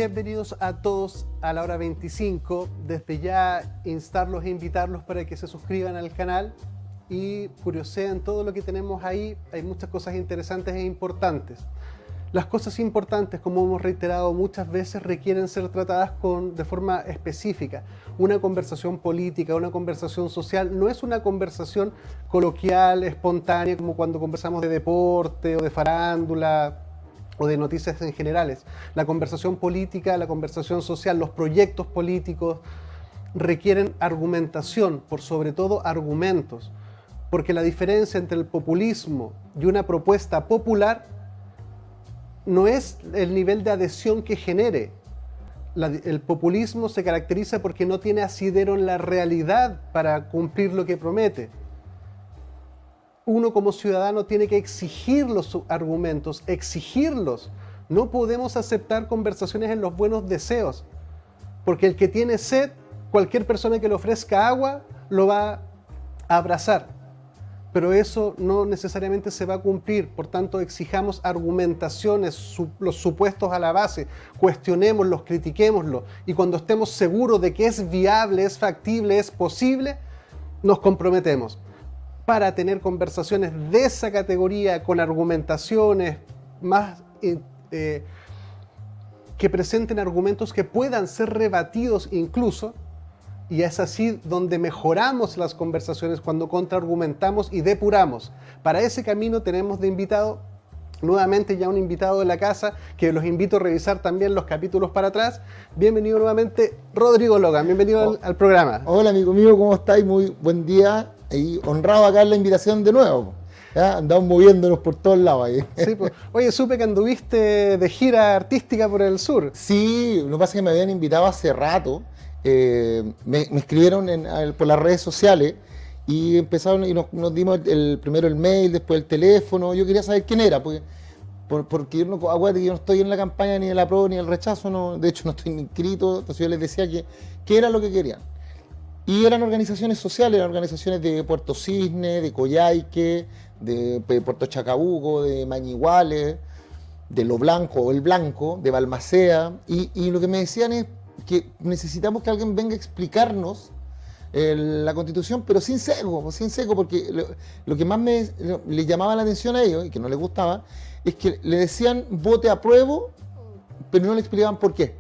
Bienvenidos a todos a la hora 25. Desde ya instarlos e invitarlos para que se suscriban al canal y curioseen todo lo que tenemos ahí. Hay muchas cosas interesantes e importantes. Las cosas importantes, como hemos reiterado muchas veces, requieren ser tratadas de forma específica. Una conversación política, una conversación social, no es una conversación coloquial, espontánea, como cuando conversamos de deporte o de farándula o de noticias en generales. La conversación política, la conversación social, los proyectos políticos requieren argumentación, por sobre todo argumentos, porque la diferencia entre el populismo y una propuesta popular no es el nivel de adhesión que genere. El populismo se caracteriza porque no tiene asidero en la realidad para cumplir lo que promete. Uno como ciudadano tiene que exigir los argumentos, exigirlos. No podemos aceptar conversaciones en los buenos deseos, porque el que tiene sed, cualquier persona que le ofrezca agua, lo va a abrazar. Pero eso no necesariamente se va a cumplir, por tanto exijamos argumentaciones, los supuestos a la base, cuestionémoslos, critiquémoslos, y cuando estemos seguros de que es viable, es factible, es posible, nos comprometemos. para tener conversaciones de esa categoría con argumentaciones más que presenten argumentos que puedan ser rebatidos incluso, y es así donde mejoramos las conversaciones cuando contraargumentamos y depuramos. Para ese camino tenemos de invitado nuevamente ya un invitado de la casa, que los invito a revisar también los capítulos para atrás. Bienvenido nuevamente, Rodrigo Logan, bienvenido al programa. Hola amigo mío, ¿cómo estáis? Muy buen día y honrado acá en la invitación de nuevo. ¿Ya? Andamos moviéndonos por todos lados ahí. Sí, pues. Oye, supe que anduviste de gira artística por el sur. Sí, lo que pasa es que me habían invitado hace rato, me escribieron por las redes sociales y empezaron y nos dimos primero el mail, después el teléfono. Yo quería saber quién era, porque yo acuérdate que yo no estoy en la campaña ni de la prueba ni del rechazo, no, de hecho no estoy ni inscrito, entonces yo les decía que era lo que querían. Y eran organizaciones sociales, eran organizaciones de Puerto Cisne, de Coyhaique, de Puerto Chacabuco, de Mañiguales, de Lo Blanco o El Blanco, de Balmaceda, y lo que me decían es que necesitamos que alguien venga a explicarnos la Constitución, pero sin seco, porque lo que más les llamaba la atención a ellos, y que no les gustaba, es que le decían vote apruebo, pero no le explicaban por qué.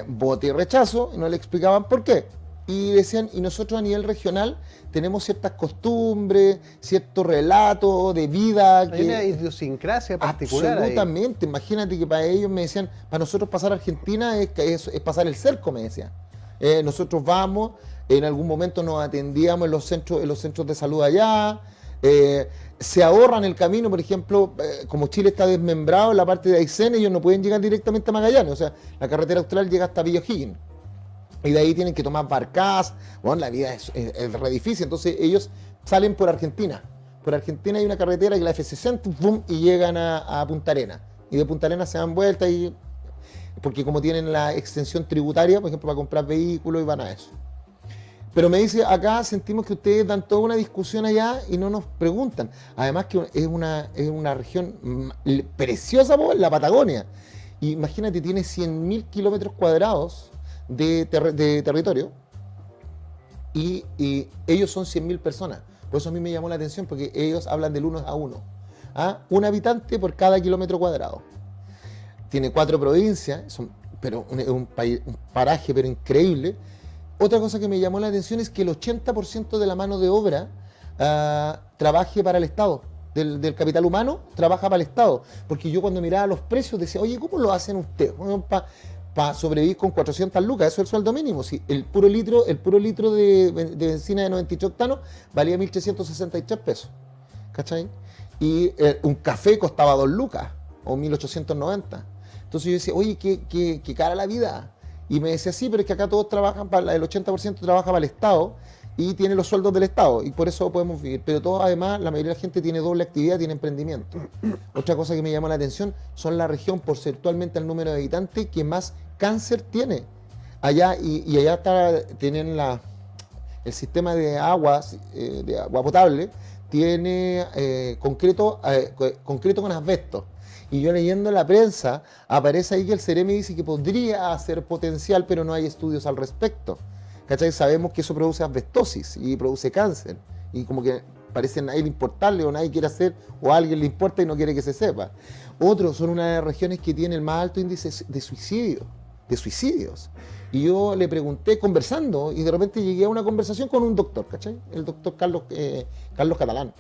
Vote rechazo, y no le explicaban por qué. Y decían, y nosotros a nivel regional tenemos ciertas costumbres, cierto relato de vida. Hay una idiosincrasia particular. Absolutamente. Ahí. Imagínate que para ellos me decían, para nosotros pasar a Argentina es pasar el cerco, me decían. Nosotros vamos, en algún momento nos atendíamos en los centros de salud allá. Se ahorran el camino, por ejemplo, como Chile está desmembrado en la parte de Aysén, ellos no pueden llegar directamente a Magallanes, o sea, la carretera austral llega hasta Villa O'Higgins. Y de ahí tienen que tomar barcas, bueno, la vida es re difícil, entonces ellos salen por Argentina. Por Argentina hay una carretera que es la F60, boom, y llegan a Punta Arenas. Y de Punta Arenas se dan vuelta, porque como tienen la extensión tributaria, por ejemplo, para comprar vehículos y van a eso. Pero me dice, acá sentimos que ustedes dan toda una discusión allá y no nos preguntan. Además que es una región preciosa, la Patagonia. Y imagínate, tiene 100.000 kilómetros cuadrados de territorio y ellos son 100.000 personas. Por eso a mí me llamó la atención, porque ellos hablan del 1 a 1. Un habitante por cada kilómetro cuadrado. Tiene 4 provincias, pero un paraje pero increíble. Otra cosa que me llamó la atención es que el 80% de la mano de obra trabaje para el Estado. Del capital humano trabaja para el Estado. Porque yo cuando miraba los precios decía, oye, ¿cómo lo hacen ustedes? Bueno, para sobrevivir con 400 lucas, eso es el sueldo mínimo. Si el puro litro de benzina de 98 octanos valía 1.363 pesos. ¿Cachai? Y un café costaba 2 lucas o 1.890. Entonces yo decía, oye, qué cara la vida. Y me decía, sí, pero es que acá todos trabajan, el 80% trabaja para el Estado y tiene los sueldos del Estado y por eso podemos vivir. Pero todos, además, la mayoría de la gente tiene doble actividad, tiene emprendimiento. Otra cosa que me llamó la atención son la región, porcentualmente el número de habitantes, que más cáncer tiene. Allá, y allá tienen el sistema de agua potable, tiene concreto con asbesto. Y yo leyendo la prensa, aparece ahí que el Ceremi dice que podría ser potencial, pero no hay estudios al respecto. ¿Cachai? Sabemos que eso produce asbestosis y produce cáncer. Y como que parece a nadie le importarle o nadie quiere hacer, o a alguien le importa y no quiere que se sepa. Otros son una de las regiones que tiene el más alto índice de suicidios. Y yo le pregunté, conversando, y de repente llegué a una conversación con un doctor, ¿cachai? El doctor Carlos Catalán.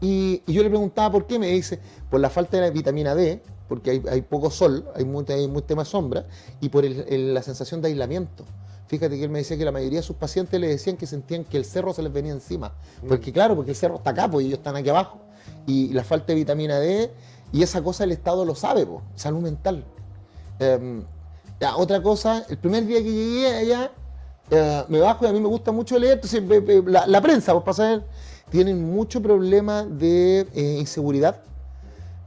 Y yo le preguntaba por qué, me dice, por la falta de la vitamina D, porque hay poco sol, hay muy tema sombra, y por la sensación de aislamiento. Fíjate que él me decía que la mayoría de sus pacientes le decían que sentían que el cerro se les venía encima. Porque claro, porque el cerro está acá, pues ellos están aquí abajo. Y la falta de vitamina D, y esa cosa el Estado lo sabe, pues, salud mental. Otra cosa, el primer día que llegué allá, me bajo y a mí me gusta mucho leer, entonces la prensa, pues para saber, tienen mucho problema de inseguridad,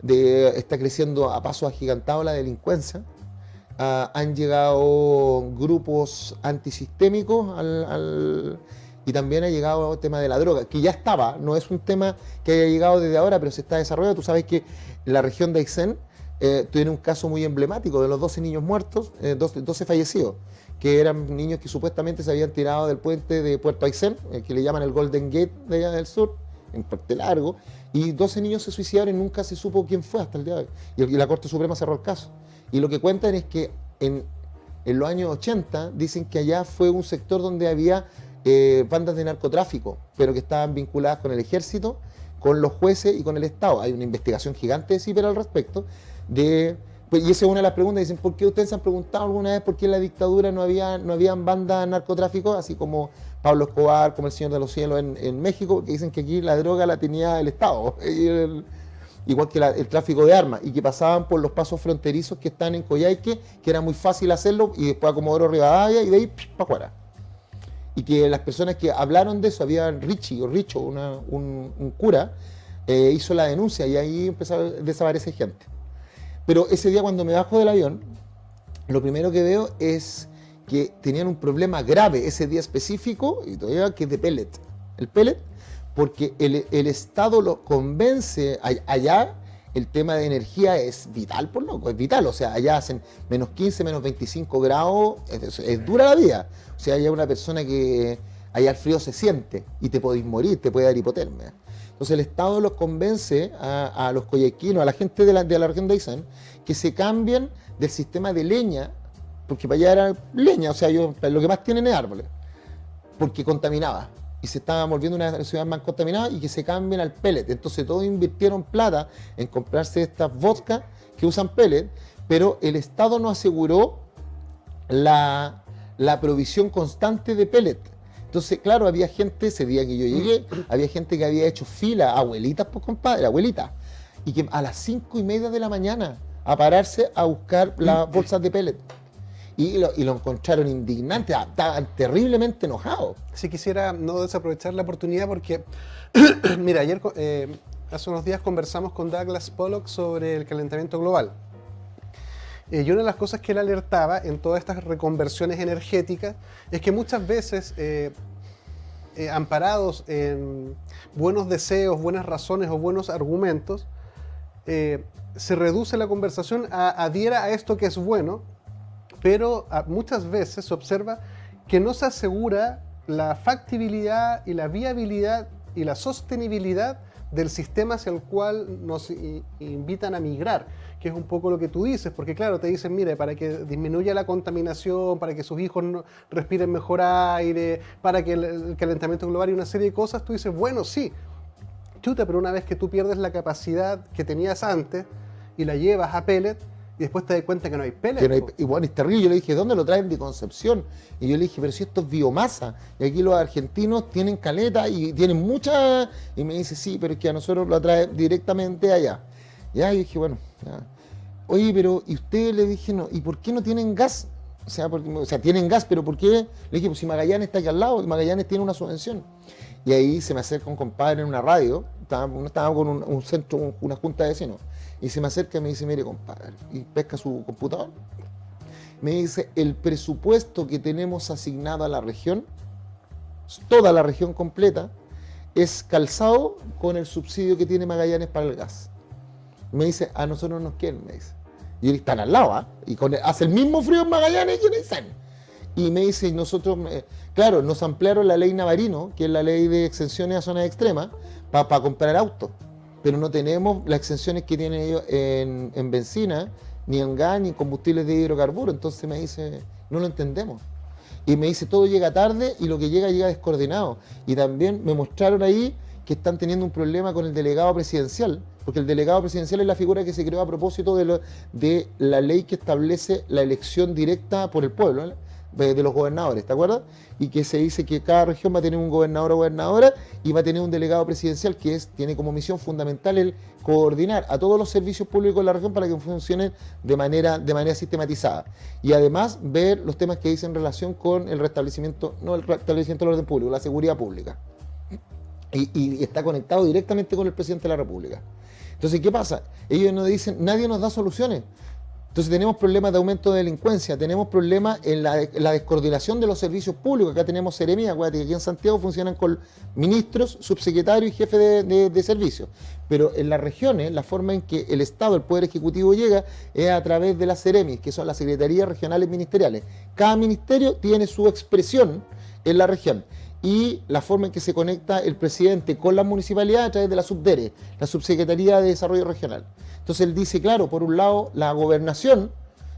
está creciendo a pasos agigantados la delincuencia. Han llegado grupos antisistémicos y también ha llegado el tema de la droga, que ya estaba, no es un tema que haya llegado desde ahora, pero se está desarrollando. Tú sabes que la región de Aysén tiene un caso muy emblemático de los 12 niños muertos, 12 fallecidos, que eran niños que supuestamente se habían tirado del puente de Puerto Aysén, que le llaman el Golden Gate de allá del sur, en Puente Largo, y 12 niños se suicidaron y nunca se supo quién fue hasta el día de hoy. Y la Corte Suprema cerró el caso. Y lo que cuentan es que en los años 80 dicen que allá fue un sector donde había bandas de narcotráfico, pero que estaban vinculadas con el ejército, con los jueces y con el Estado. Hay una investigación gigante de CIPER al respecto. Y esa es una de las preguntas. Dicen, ¿por qué ustedes se han preguntado alguna vez por qué en la dictadura no habían bandas de narcotráfico, así como Pablo Escobar, como el Señor de los Cielos en México, que dicen que aquí la droga la tenía el Estado, igual que el tráfico de armas, y que pasaban por los pasos fronterizos que están en Coyhaique, que era muy fácil hacerlo, y después a Comodoro Rivadavia, y de ahí para afuera. Y que las personas que hablaron de eso, había Richo, un cura, hizo la denuncia, y ahí empezó a desaparecer gente. Pero ese día cuando me bajo del avión, lo primero que veo es que tenían un problema grave ese día específico, y todavía que es de pellet. El pellet, porque el Estado lo convence, allá el tema de energía es vital, por loco, es vital. O sea, allá hacen menos 15, menos 25 grados, es dura la vida. O sea, hay una persona que allá el frío se siente y te podéis morir, te puede dar hipotermia. Entonces el Estado los convence a los coyhaiquinos, a la gente de la región de Aysén, que se cambien del sistema de leña, porque para allá era leña, o sea, lo que más tienen es árboles, porque contaminaba. Y se estaba volviendo una ciudad más contaminada, y que se cambien al pellet. Entonces todos invirtieron plata en comprarse estas vodkas que usan pellet, pero el Estado no aseguró la provisión constante de pellet. Entonces, claro, había gente, ese día que yo llegué, había gente que había hecho fila, abuelitas, pues compadre, abuelitas, y que a las 5:30 de la mañana a pararse a buscar las bolsas de pellet. Y lo encontraron indignante, estaban terriblemente enojados. Sí, quisiera no desaprovechar la oportunidad porque, mira, ayer, hace unos días conversamos con Douglas Pollock sobre el calentamiento global. Y una de las cosas que él alertaba en todas estas reconversiones energéticas es que muchas veces, amparados en buenos deseos, buenas razones o buenos argumentos, se reduce la conversación a adhiera a esto que es bueno, pero muchas veces se observa que no se asegura la factibilidad y la viabilidad y la sostenibilidad del sistema hacia el cual nos invitan a migrar, que es un poco lo que tú dices, porque claro, te dicen, mire, para que disminuya la contaminación, para que sus hijos no respiren mejor aire, para que el calentamiento global y una serie de cosas, tú dices, bueno, sí, chuta, pero una vez que tú pierdes la capacidad que tenías antes y la llevas a pellet, y después te das cuenta que no hay pellet. Y bueno, es terrible. Yo le dije, ¿dónde lo traen de Concepción? Y yo le dije, pero si esto es biomasa. Y aquí los argentinos tienen caleta y tienen mucha. Y me dice, sí, pero es que a nosotros lo traen directamente allá. Ya, y dije, bueno, ya. Oye, pero, y usted le dije, no, ¿y por qué no tienen gas? O sea, tienen gas, pero ¿por qué? Le dije, pues si Magallanes está aquí al lado, y Magallanes tiene una subvención. Y ahí se me acerca un compadre en una radio, estaba con un centro, una junta de vecinos. Y se me acerca y me dice, mire compadre, y pesca su computador. Me dice, el presupuesto que tenemos asignado a la región, toda la región completa, es calzado con el subsidio que tiene Magallanes para el gas. Me dice, a nosotros nos quieren, me dice. Y ellos están al lado, y hace el mismo frío en Magallanes que en Aysén. Y me dice, nosotros, claro, nos ampliaron la ley Navarino, que es la ley de exenciones a zonas extremas, para comprar autos. Pero no tenemos las exenciones que tienen ellos en benzina, ni en gas, ni en combustibles de hidrocarburos. Entonces me dice, no lo entendemos. Y me dice, todo llega tarde y lo que llega descoordinado. Y también me mostraron ahí que están teniendo un problema con el delegado presidencial, porque el delegado presidencial es la figura que se creó a propósito de la ley que establece la elección directa por el pueblo, ¿no? De los gobernadores, ¿te acuerdas? Y que se dice que cada región va a tener un gobernador o gobernadora y va a tener un delegado presidencial que tiene como misión fundamental el coordinar a todos los servicios públicos de la región para que funcionen de manera sistematizada. Y además ver los temas que dicen en relación con el restablecimiento, no el restablecimiento del orden público, la seguridad pública. Y está conectado directamente con el presidente de la República. Entonces, ¿qué pasa? Ellos nos dicen, nadie nos da soluciones. Entonces tenemos problemas de aumento de delincuencia, tenemos problemas en la descoordinación de los servicios públicos. Acá tenemos Seremía, acuérdate que aquí en Santiago funcionan con ministros, subsecretarios y jefes de servicios. Pero en las regiones, la forma en que el Estado, el Poder Ejecutivo llega es a través de las Seremis, que son las Secretarías Regionales Ministeriales. Cada ministerio tiene su expresión en la región. Y la forma en que se conecta el presidente con las municipalidades a través de la SUBDERE, la Subsecretaría de Desarrollo Regional. Entonces él dice, claro, por un lado la gobernación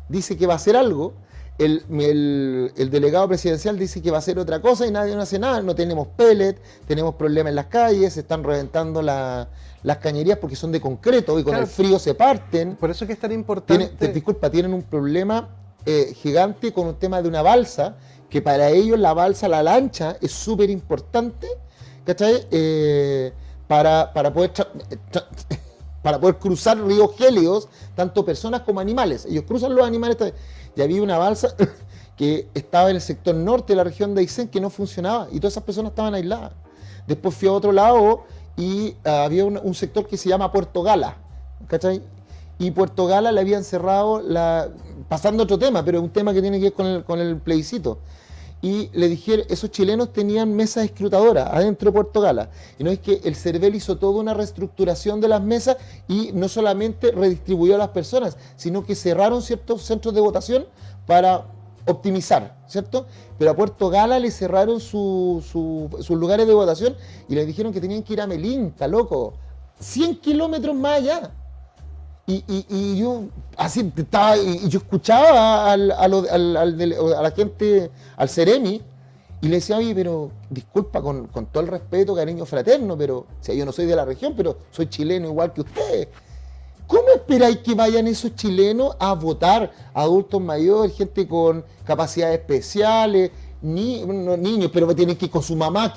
dice que va a hacer algo, el delegado presidencial dice que va a hacer otra cosa y nadie no hace nada, no tenemos pellet, tenemos problemas en las calles, se están reventando las cañerías porque son de concreto y con el frío se parten. Por eso es que es tan importante... Tienen un problema gigante con un tema de una balsa, que para ellos la balsa, la lancha, es súper importante, ¿cachai? Para poder cruzar ríos gélidos, tanto personas como animales. Ellos cruzan los animales. Y había una balsa que estaba en el sector norte de la región de Aysén que no funcionaba y todas esas personas estaban aisladas. Después fui a otro lado y había un sector que se llama Puerto Gala, ¿cachai? Y Puerto Gala le habían cerrado, pasando a otro tema, pero es un tema que tiene que ver con el plebiscito. Y le dijeron, esos chilenos tenían mesas escrutadoras adentro de Puerto Gala. Y no es que el CERVEL hizo toda una reestructuración de las mesas y no solamente redistribuyó a las personas, sino que cerraron ciertos centros de votación para optimizar, ¿cierto? Pero a Puerto Gala le cerraron sus lugares de votación y le dijeron que tenían que ir a Melinta, loco, 100 kilómetros más allá. Y yo así estaba, y yo escuchaba a la gente, al Seremi, y le decía, oye, pero disculpa, con todo el respeto, cariño fraterno, pero, o sea, yo no soy de la región, pero soy chileno igual que ustedes. ¿Cómo esperáis que vayan esos chilenos a votar? Adultos mayores, gente con capacidades especiales, niños, pero tienen que ir con su mamá,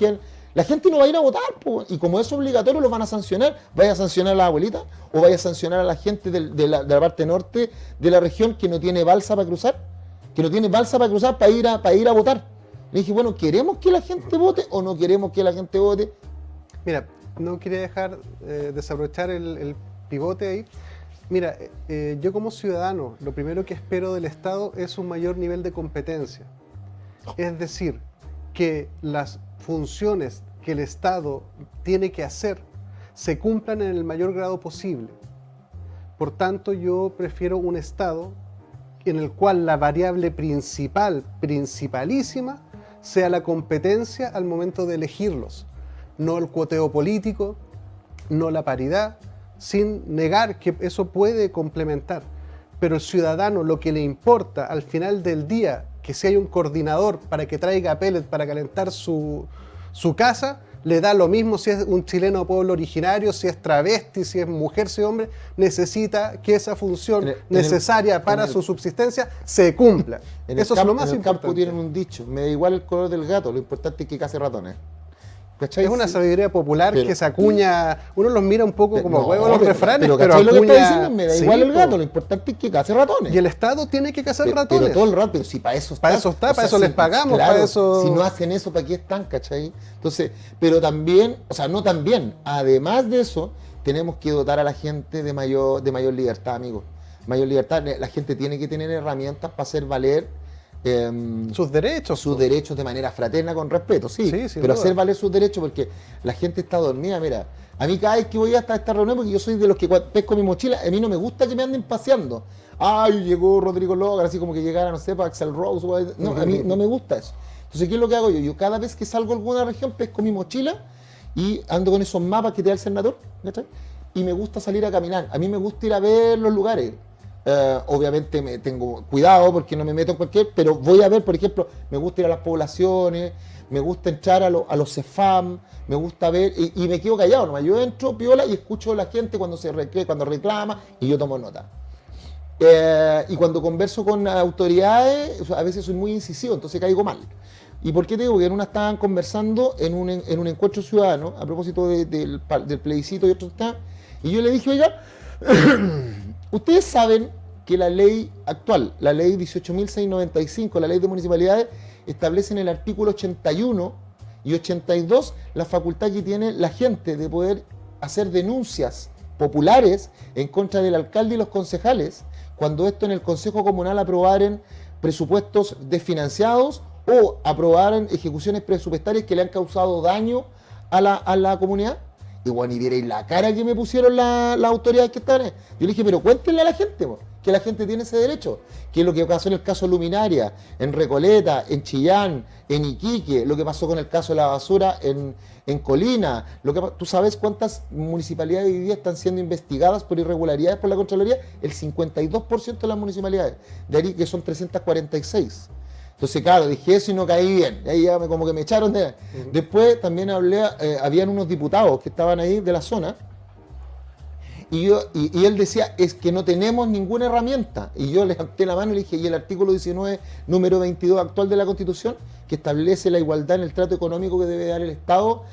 la gente no va a ir a votar, po, y como es obligatorio los van a sancionar. ¿Vaya a sancionar a la abuelita o vaya a sancionar a la gente de la parte norte de la región que no tiene balsa para cruzar? Que no tiene balsa para cruzar para ir a votar. Le dije, bueno, ¿queremos que la gente vote o no queremos que la gente vote? Mira, no quería dejar desabrochar el pivote ahí. Mira, yo como ciudadano, lo primero que espero del Estado es un mayor nivel de competencia. Es decir, que las funciones que el Estado tiene que hacer se cumplan en el mayor grado posible. Por tanto, yo prefiero un Estado en el cual la variable principalísima, sea la competencia al momento de elegirlos, no el cuoteo político, no la paridad, sin negar que eso puede complementar. Pero el ciudadano, lo que le importa al final del día, que si hay un coordinador para que traiga pellet para calentar su casa, le da lo mismo si es un chileno de pueblo originario, si es travesti, si es mujer, si es hombre, necesita que esa función necesaria para su subsistencia se cumpla. Eso es lo más importante. En el campo tienen un dicho, me da igual el color del gato, lo importante es que case ratones. ¿Cachai? Es una sabiduría popular que se acuña, uno los mira un poco como huevos los refranes, pero acuña, lo que está diciendo, me da igual el gato, po. Lo importante es que case ratones. Y el Estado tiene que cazar ratones. Pero todo el rato, pero si para eso está. Para eso les pagamos, claro, para eso... Si no hacen eso, ¿para qué están, cachai? Entonces, pero también, o sea, no también, además de eso, tenemos que dotar a la gente de mayor libertad, amigos. Mayor libertad, la gente tiene que tener herramientas para hacer valer sus derechos de manera fraterna, con respeto, sí, pero duda. hacer valer sus derechos, porque la gente está dormida. Mira, a mí cada vez que voy hasta esta reunión, porque yo soy de los que pesco mi mochila, a mí no me gusta que me anden paseando. Ay, llegó Rodrigo Logan, así como que llegara, no sé, para Axel Rose, no, a mí no me gusta eso. Entonces, ¿qué es lo que hago yo? Yo cada vez que salgo a alguna región, pesco mi mochila y ando con esos mapas que te da el senador, ¿cachai? Y me gusta salir a caminar, a mí me gusta ir a ver los lugares. Obviamente me tengo cuidado porque no me meto en cualquier, pero voy a ver, por ejemplo, me gusta ir a las poblaciones, me gusta entrar a los CEFAM, me gusta ver, y me quedo callado nomás. Yo entro, piola, y escucho a la gente cuando reclama, y yo tomo nota. Y cuando converso con autoridades, a veces soy muy incisivo, entonces caigo mal. ¿Y por qué te digo? Que en una estaban conversando en un encuentro ciudadano, a propósito del plebiscito y otros está, y yo le dije, oiga, ustedes saben que la ley actual, la ley 18.695, la ley de municipalidades, establece en el artículo 81 y 82 la facultad que tiene la gente de poder hacer denuncias populares en contra del alcalde y los concejales, cuando esto en el Consejo Comunal aprobaran presupuestos desfinanciados o aprobaran ejecuciones presupuestarias que le han causado daño a la comunidad. Y bueno, y vierais la cara que me pusieron las autoridades que estaban ahí. Yo le dije, pero cuéntenle a la gente, que la gente tiene ese derecho. Que es lo que pasó en el caso Luminaria, en Recoleta, en Chillán, en Iquique, lo que pasó con el caso de la basura en Colina. ¿Tú sabes cuántas municipalidades hoy día están siendo investigadas por irregularidades por la Contraloría? El 52% de las municipalidades, de ahí que son 346. Entonces, claro, dije eso y no caí bien. Ahí ya como que me echaron de... Después también hablé, habían unos diputados que estaban ahí de la zona, y él decía, es que no tenemos ninguna herramienta. Y yo le levanté la mano y le dije, y el artículo 19, número 22 actual de la Constitución, que establece la igualdad en el trato económico que debe dar el Estado,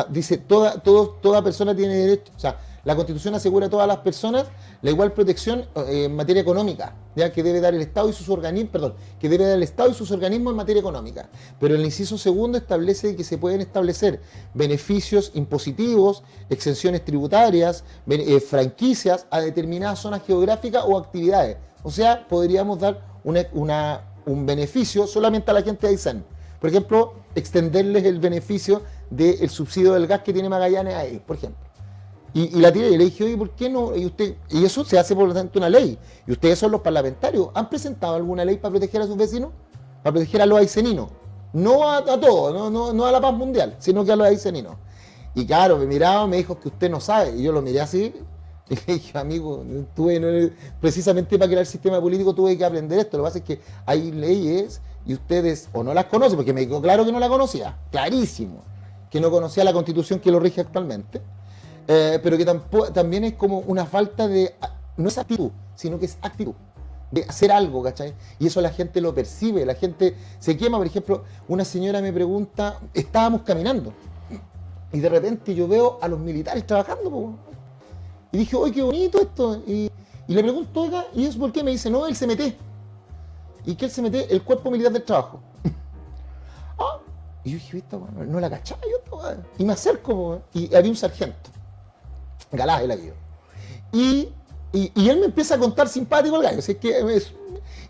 dice, toda persona tiene derecho, o sea, la Constitución asegura a todas las personas la igual protección en materia económica, ya que debe dar el Estado y sus organismos, que debe dar el Estado y sus organismos en materia económica. Pero el inciso segundo establece que se pueden establecer beneficios impositivos, exenciones tributarias, franquicias a determinadas zonas geográficas o actividades. O sea, podríamos dar un beneficio solamente a la gente de Aysén. Por ejemplo, extenderles el beneficio del subsidio del gas que tiene Magallanes ahí, por ejemplo. Y la tiré y le dije, oye, ¿por qué no? Y eso se hace por lo tanto una ley. Y ustedes son los parlamentarios. ¿Han presentado alguna ley para proteger a sus vecinos? Para proteger a los ayseninos. No a todos, no a la paz mundial, sino que a los ayseninos. Y claro, me miraba, me dijo que usted no sabe. Y yo lo miré así. Y le dije, amigo, precisamente para crear el sistema político tuve que aprender esto. Lo que pasa es que hay leyes y ustedes o no las conocen, porque me quedó claro que no la conocía. Clarísimo. Que no conocía la Constitución que lo rige actualmente. Pero que también es como una falta de, no es actitud, sino que es actitud, de hacer algo, ¿cachai? Y eso la gente lo percibe, la gente se quema. Por ejemplo, una señora me pregunta, estábamos caminando, y de repente yo veo a los militares trabajando, y dije, oye, qué bonito esto, y le pregunto, oiga, ¿y eso por qué? Me dice, no, el CMT. ¿Y qué el CMT? El Cuerpo Militar del Trabajo. Y yo dije, no la cachaba yo, y me acerco, y había un sargento. Galás el apellido. Y él me empieza a contar simpático el gallo. Así que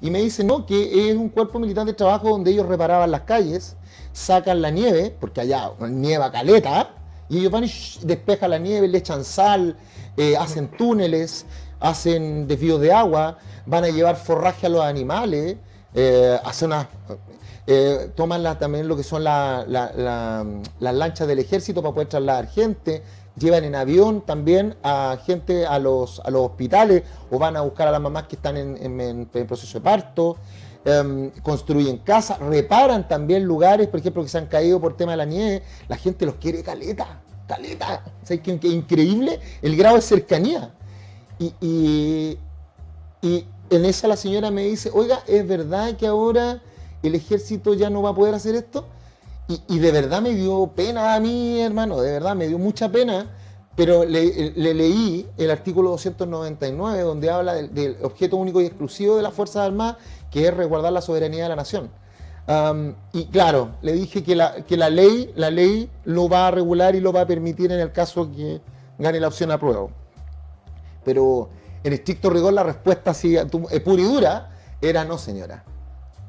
y me dice, no, que es un cuerpo militar de trabajo donde ellos reparaban las calles, sacan la nieve, porque allá nieva caleta, y ellos van y despejan la nieve, le echan sal, hacen túneles, hacen desvíos de agua, van a llevar forraje a los animales, toman también lo que son las lanchas del ejército para poder trasladar gente. Llevan en avión también a gente a los hospitales o van a buscar a las mamás que están en proceso de parto, construyen casas, reparan también lugares, por ejemplo, que se han caído por tema de la nieve. La gente los quiere caleta. O sea, que increíble el grado de cercanía. Y en esa la señora me dice, oiga, ¿es verdad que ahora el ejército ya no va a poder hacer esto? Y de verdad me dio pena a mí, hermano, de verdad me dio mucha pena, pero le leí el artículo 299, donde habla del objeto único y exclusivo de las Fuerzas Armadas, que es resguardar la soberanía de la nación. Y claro, le dije que la ley lo va a regular y lo va a permitir en el caso que gane la opción apruebo. Pero en estricto rigor la respuesta así, pura y dura, era no, señora.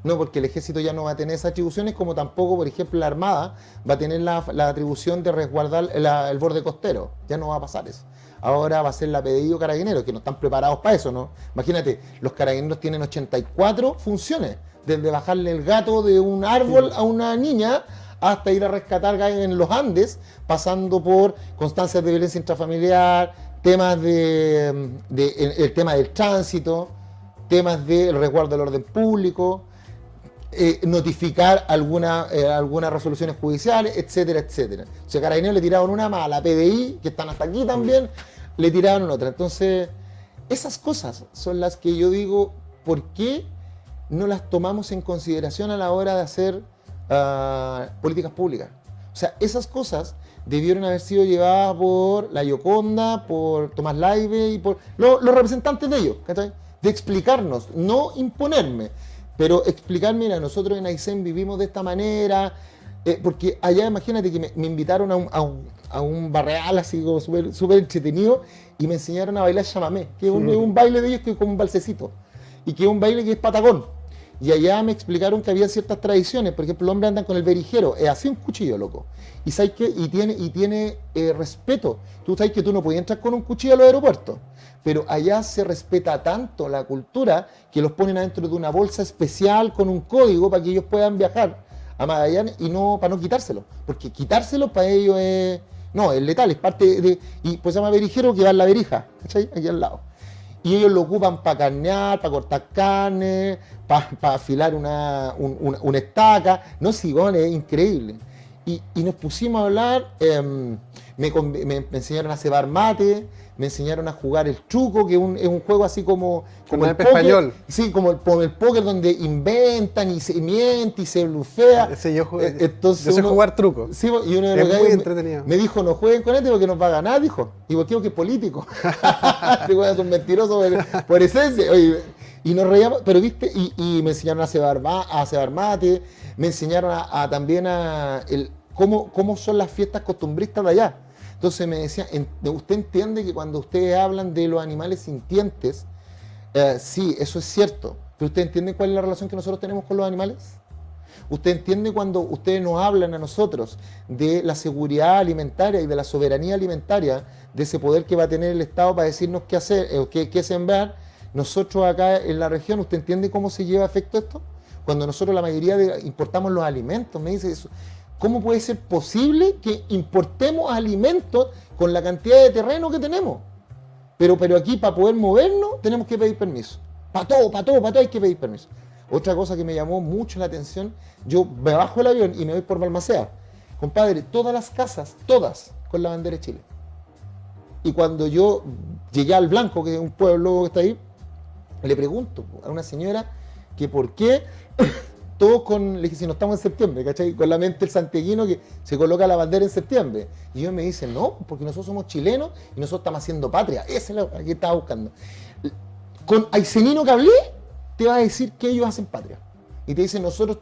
No, porque el ejército ya no va a tener esas atribuciones, como tampoco, por ejemplo, la Armada va a tener la atribución de resguardar el borde costero. Ya no va a pasar eso. Ahora va a ser la PDI o Carabineros, que no están preparados para eso, ¿no? Imagínate, los Carabineros tienen 84 funciones, desde bajarle el gato de un árbol a una niña hasta ir a rescatar en los Andes, pasando por constancias de violencia intrafamiliar, temas el tema del tránsito, temas del resguardo del orden público, notificar algunas resoluciones judiciales, etcétera, etcétera. O sea, Carabineros le tiraron una más a la PDI, que están hasta aquí también, le tiraron otra. Entonces, esas cosas son las que yo digo, ¿por qué no las tomamos en consideración a la hora de hacer políticas públicas? O sea, esas cosas debieron haber sido llevadas por la Gioconda, por Tomás Laibe y por los representantes de ellos, ¿cachai? De explicarnos, no imponerme, pero explicar, mira, nosotros en Aysén vivimos de esta manera, Porque allá imagínate que me invitaron a un barreal así como súper entretenido y me enseñaron a bailar chamamé, que es un baile de ellos que es como un balsecito, y que es un baile que es patagón. Y allá me explicaron que había ciertas tradiciones, por ejemplo, los hombres andan con el berijero, es así un cuchillo, loco. Y sabes que, tiene respeto. Tú sabes que tú no podías entrar con un cuchillo a los aeropuertos, pero allá se respeta tanto la cultura que los ponen adentro de una bolsa especial con un código para que ellos puedan viajar a Magallanes y no para no quitárselo, porque quitárselo para ellos es letal, es parte de, y pues se llama berijero que va en la berija, ¿cachai? Aquí al lado. Y ellos lo ocupan para carnear, para cortar carne, para afilar una estaca. No, sí, bueno, es increíble. Y nos pusimos a hablar, me enseñaron a cebar mate, me enseñaron a jugar el truco, que es un juego así como el póker, español. Sí, como el póker donde inventan y se miente y se blufea. Entonces yo sé jugar truco. Sí, y uno de es los muy gallos entretenido. me dijo, no jueguen con este porque nos va a ganar, dijo. Y porque que es político. Son mentirosos por esencia. Oye, y nos reíamos, pero viste, y me enseñaron a cebar mate, me enseñaron también cómo son las fiestas costumbristas de allá. Entonces me decía, ¿usted entiende que cuando ustedes hablan de los animales sintientes, sí, eso es cierto, pero usted entiende cuál es la relación que nosotros tenemos con los animales? ¿Usted entiende cuando ustedes nos hablan a nosotros de la seguridad alimentaria y de la soberanía alimentaria, de ese poder que va a tener el Estado para decirnos qué hacer, qué sembrar? Nosotros acá en la región, ¿usted entiende cómo se lleva a efecto esto? Cuando nosotros la mayoría importamos los alimentos, me dice eso. ¿Cómo puede ser posible que importemos alimentos con la cantidad de terreno que tenemos? Pero aquí para poder movernos tenemos que pedir permiso. Para todo hay que pedir permiso. Otra cosa que me llamó mucho la atención, yo me bajo el avión y me voy por Balmaceda. Compadre, todas las casas, todas, con la bandera de Chile. Y cuando yo llegué al Blanco, que es un pueblo que está ahí, le pregunto a una señora que por qué... le dije, si no estamos en septiembre, ¿cachai? Con la mente el santiaguino que se coloca la bandera en septiembre. Y ellos me dicen, no, porque nosotros somos chilenos y nosotros estamos haciendo patria. Esa es la que estaba buscando. Con Aysenino que hablé, te va a decir que ellos hacen patria. Y te dicen, nosotros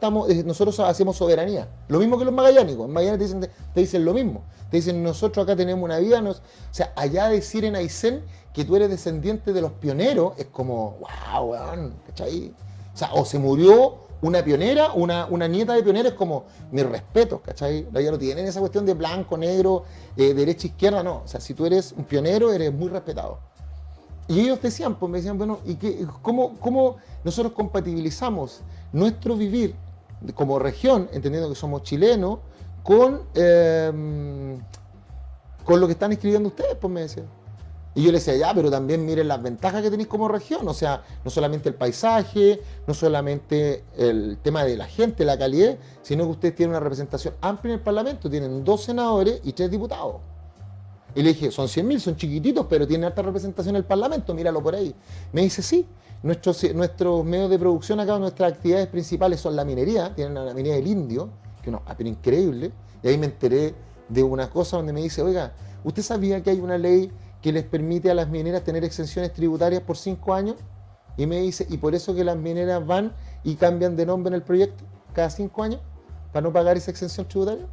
hacemos soberanía. Lo mismo que los magallánicos. En Magallanes te dicen lo mismo. Te dicen, nosotros acá tenemos una vida. O sea, allá decir en Aysén que tú eres descendiente de los pioneros es como, wow, weón, ¿cachai? O sea, o se murió una pionera, una nieta de pionera, es como, mis respetos, ¿cachai? Ya no tienen esa cuestión de blanco, negro, derecha, izquierda, no. O sea, si tú eres un pionero, eres muy respetado. Y ellos me decían, bueno, ¿y cómo nosotros compatibilizamos nuestro vivir como región, entendiendo que somos chilenos, con lo que están escribiendo ustedes? Pues me decían. Y yo le decía, ya, pero también miren las ventajas que tenéis como región. O sea, no solamente el paisaje, no solamente el tema de la gente, la calidad, sino que ustedes tienen una representación amplia en el Parlamento. Tienen 2 senadores y 3 diputados. Y le dije, son 100.000, son chiquititos, pero tienen alta representación en el Parlamento, míralo por ahí. Me dice, sí, nuestros medios de producción acá, nuestras actividades principales son la minería, tienen la minería del Indio, que pero increíble. Y ahí me enteré de una cosa donde me dice, oiga, ¿usted sabía que hay una ley que les permite a las mineras tener exenciones tributarias por 5 años? Y me dice, y por eso que las mineras van y cambian de nombre en el proyecto cada 5 años, para no pagar esa exención tributaria.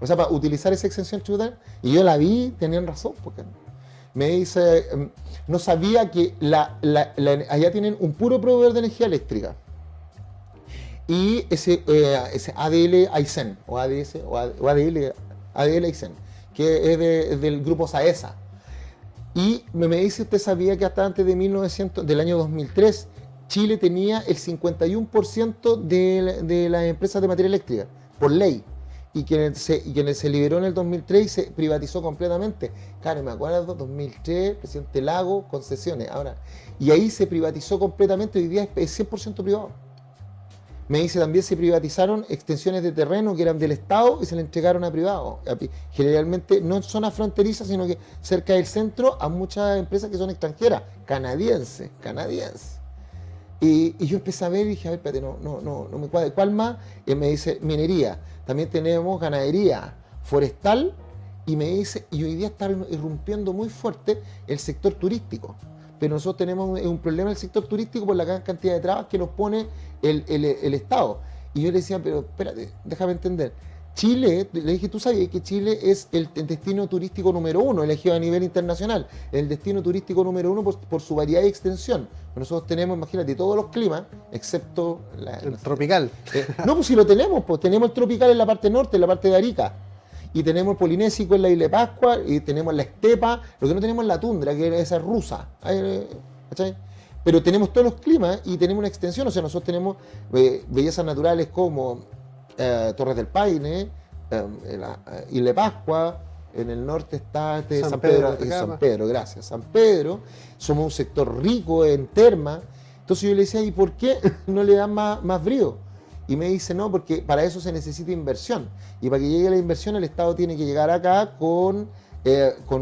O sea, para utilizar esa exención tributaria. Y yo la vi, tenían razón, porque me dice, no sabía que allá tienen un puro proveedor de energía eléctrica. Y ese ADL Aysén, o ADS, o ADL Aysén, que es del grupo SAESA. Y me dice, ¿usted sabía que hasta antes del año 2003, Chile tenía el 51% de las empresas de materia eléctrica, por ley? Y que se liberó en el 2003 y se privatizó completamente. Claro, me acuerdo, 2003, presidente Lago, concesiones. Ahora, y ahí se privatizó completamente, hoy día es 100% privado. Me dice, también se privatizaron extensiones de terreno que eran del Estado y se le entregaron a privados. Generalmente no en zonas fronterizas, sino que cerca del centro, a muchas empresas que son extranjeras, canadienses. Y yo empecé a ver y dije, a ver, espérate, no me cuadra. ¿Cuál más? Y me dice, minería. También tenemos ganadería forestal. Y me dice, y hoy día está irrumpiendo muy fuerte el sector turístico. Pero nosotros tenemos un problema en el sector turístico por la gran cantidad de trabas que nos pone el Estado. Y yo le decía, pero espérate, déjame entender. Chile, le dije, tú sabes que Chile es el destino turístico número 1, elegido a nivel internacional, el destino turístico número 1 por su variedad y extensión. Nosotros tenemos, imagínate, todos los climas, excepto el tropical. No, pues si lo tenemos, pues tenemos el tropical en la parte norte, en la parte de Arica, y tenemos el polinésico en la isla de Pascua, y tenemos la estepa, lo que no tenemos es la tundra, que es esa rusa, ¿cachai? Pero tenemos todos los climas y tenemos una extensión, o sea, nosotros tenemos bellezas naturales como Torres del Paine, Isla de Pascua, en el norte está San Pedro, gracias, San Pedro, somos un sector rico en termas, entonces yo le decía, ¿y por qué no le dan más brío? Y me dice, no, porque para eso se necesita inversión, y para que llegue la inversión el Estado tiene que llegar acá con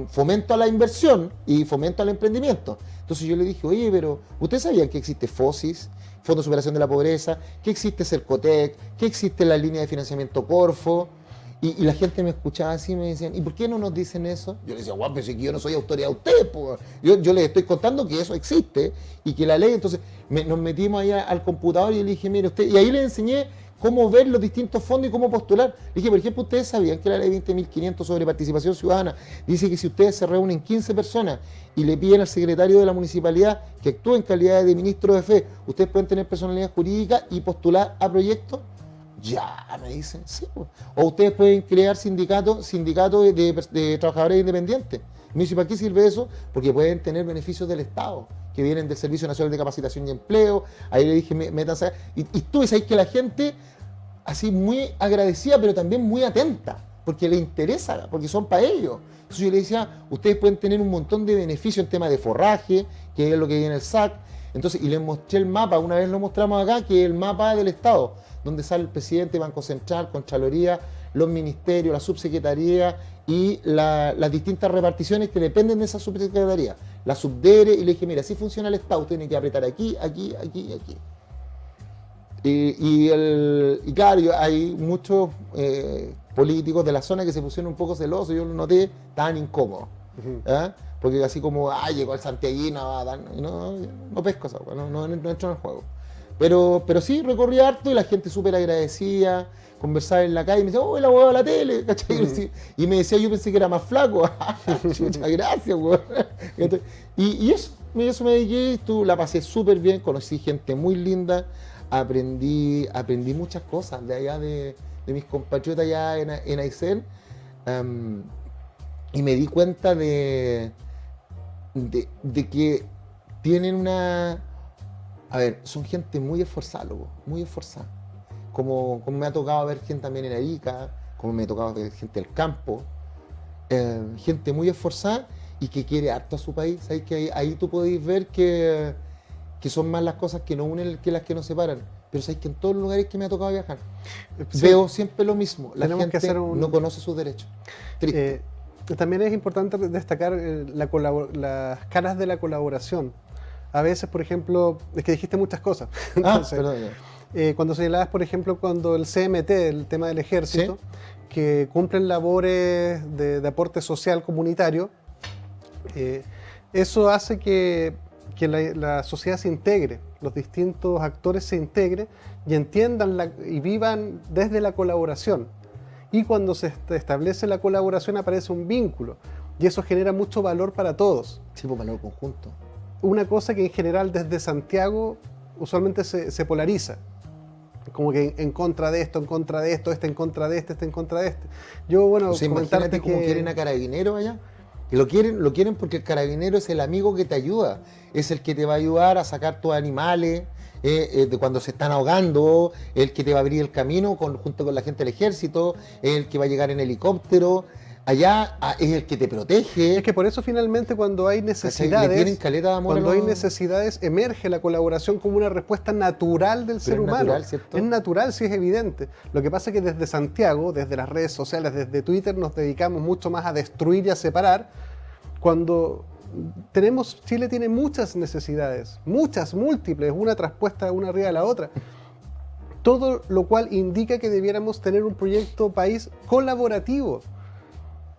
fomento a la inversión y fomento al emprendimiento. Entonces yo le dije, oye, pero ¿ustedes sabían que existe FOSIS, Fondo de Superación de la Pobreza, que existe Cercotec, que existe la línea de financiamiento Corfo? Y la gente me escuchaba así y me decían, ¿y por qué no nos dicen eso? Yo le decía, guau, pero si yo no soy autoridad de ustedes, pues. Yo les estoy contando que eso existe y que la ley, entonces nos metimos ahí al computador y le dije, mire usted, y ahí les enseñé cómo ver los distintos fondos y cómo postular. Le dije, por ejemplo, ¿ustedes sabían que la ley 20.500 sobre participación ciudadana dice que si ustedes se reúnen 15 personas y le piden al secretario de la municipalidad que actúe en calidad de ministro de fe, ustedes pueden tener personalidad jurídica y postular a proyectos? Ya, me dicen, sí. Pues. O ustedes pueden crear sindicatos de trabajadores independientes. Me dice, ¿para qué sirve eso? Porque pueden tener beneficios del Estado, que vienen del Servicio Nacional de Capacitación y Empleo. Ahí le dije, métanse. Y tú ves ahí que la gente, así muy agradecida, pero también muy atenta, porque le interesa, porque son para ellos. Entonces yo le decía, ustedes pueden tener un montón de beneficios en tema de forraje, que es lo que hay en el SAC. Entonces, y les mostré el mapa, una vez lo mostramos acá, que es el mapa del Estado, donde sale el presidente, Banco Central, Contraloría, los ministerios, la subsecretaría y las distintas reparticiones que dependen de esa subsecretaría. La subdere, y le dije, mira, así funciona el Estado, tiene que apretar aquí, aquí, aquí y aquí. Y claro, hay muchos políticos de la zona que se pusieron un poco celosos, yo lo noté, tan incómodos. ¿Eh? Porque así como, llegó el santiaguino, no pesco esa, no entro en el juego. Pero sí, recorrí harto y la gente súper agradecida, conversaba en la calle y me decía, el abogado de la tele, ¿cachai? Y me decía, yo pensé que era más flaco. Muchas gracias, güey. Y eso me dediqué, la pasé súper bien, conocí gente muy linda, aprendí muchas cosas de allá de mis compatriotas allá en Aysén. Y me di cuenta de que tienen una... A ver, son gente muy esforzada, loco, muy esforzada. Como me ha tocado ver gente también en Arica, como me ha tocado ver gente del campo. Gente muy esforzada y que quiere harto a su país. ¿Sabes? Que ahí tú podéis ver que son más las cosas que nos unen que las que nos separan. Pero sabéis que en todos los lugares que me ha tocado viajar, veo siempre lo mismo. La gente no conoce sus derechos. Triste. También es importante destacar las caras de la colaboración. A veces, por ejemplo, es que dijiste muchas cosas. Entonces, perdón. Cuando señalabas, por ejemplo, cuando el CMT, el tema del ejército, ¿sí? Que cumplen labores de aporte social comunitario, eso hace que la sociedad se integre, los distintos actores se integren y entiendan y vivan desde la colaboración. Y cuando se establece la colaboración aparece un vínculo y eso genera mucho valor para todos. Sí, pues valor conjunto. Una cosa que en general desde Santiago usualmente se polariza. Como que en contra de esto, en contra de esto, este en contra de este en contra de este. Yo, bueno, o sea, imagínate cómo quieren a Carabineros allá. Y lo quieren porque el carabinero es el amigo que te ayuda. Es el que te va a ayudar a sacar tus animales de cuando se están ahogando, el que te va a abrir el camino junto con la gente del ejército, el que va a llegar en helicóptero. Allá es el que te protege. Es que por eso finalmente cuando hay necesidades, emerge la colaboración como una respuesta natural del ser humano. Natural, ¿cierto? Es natural, sí, es evidente. Lo que pasa es que desde Santiago, desde las redes sociales, desde Twitter, nos dedicamos mucho más a destruir y a separar, cuando Chile tiene muchas necesidades, muchas, múltiples, una traspuesta una arriba de la otra. Todo lo cual indica que debiéramos tener un proyecto país colaborativo.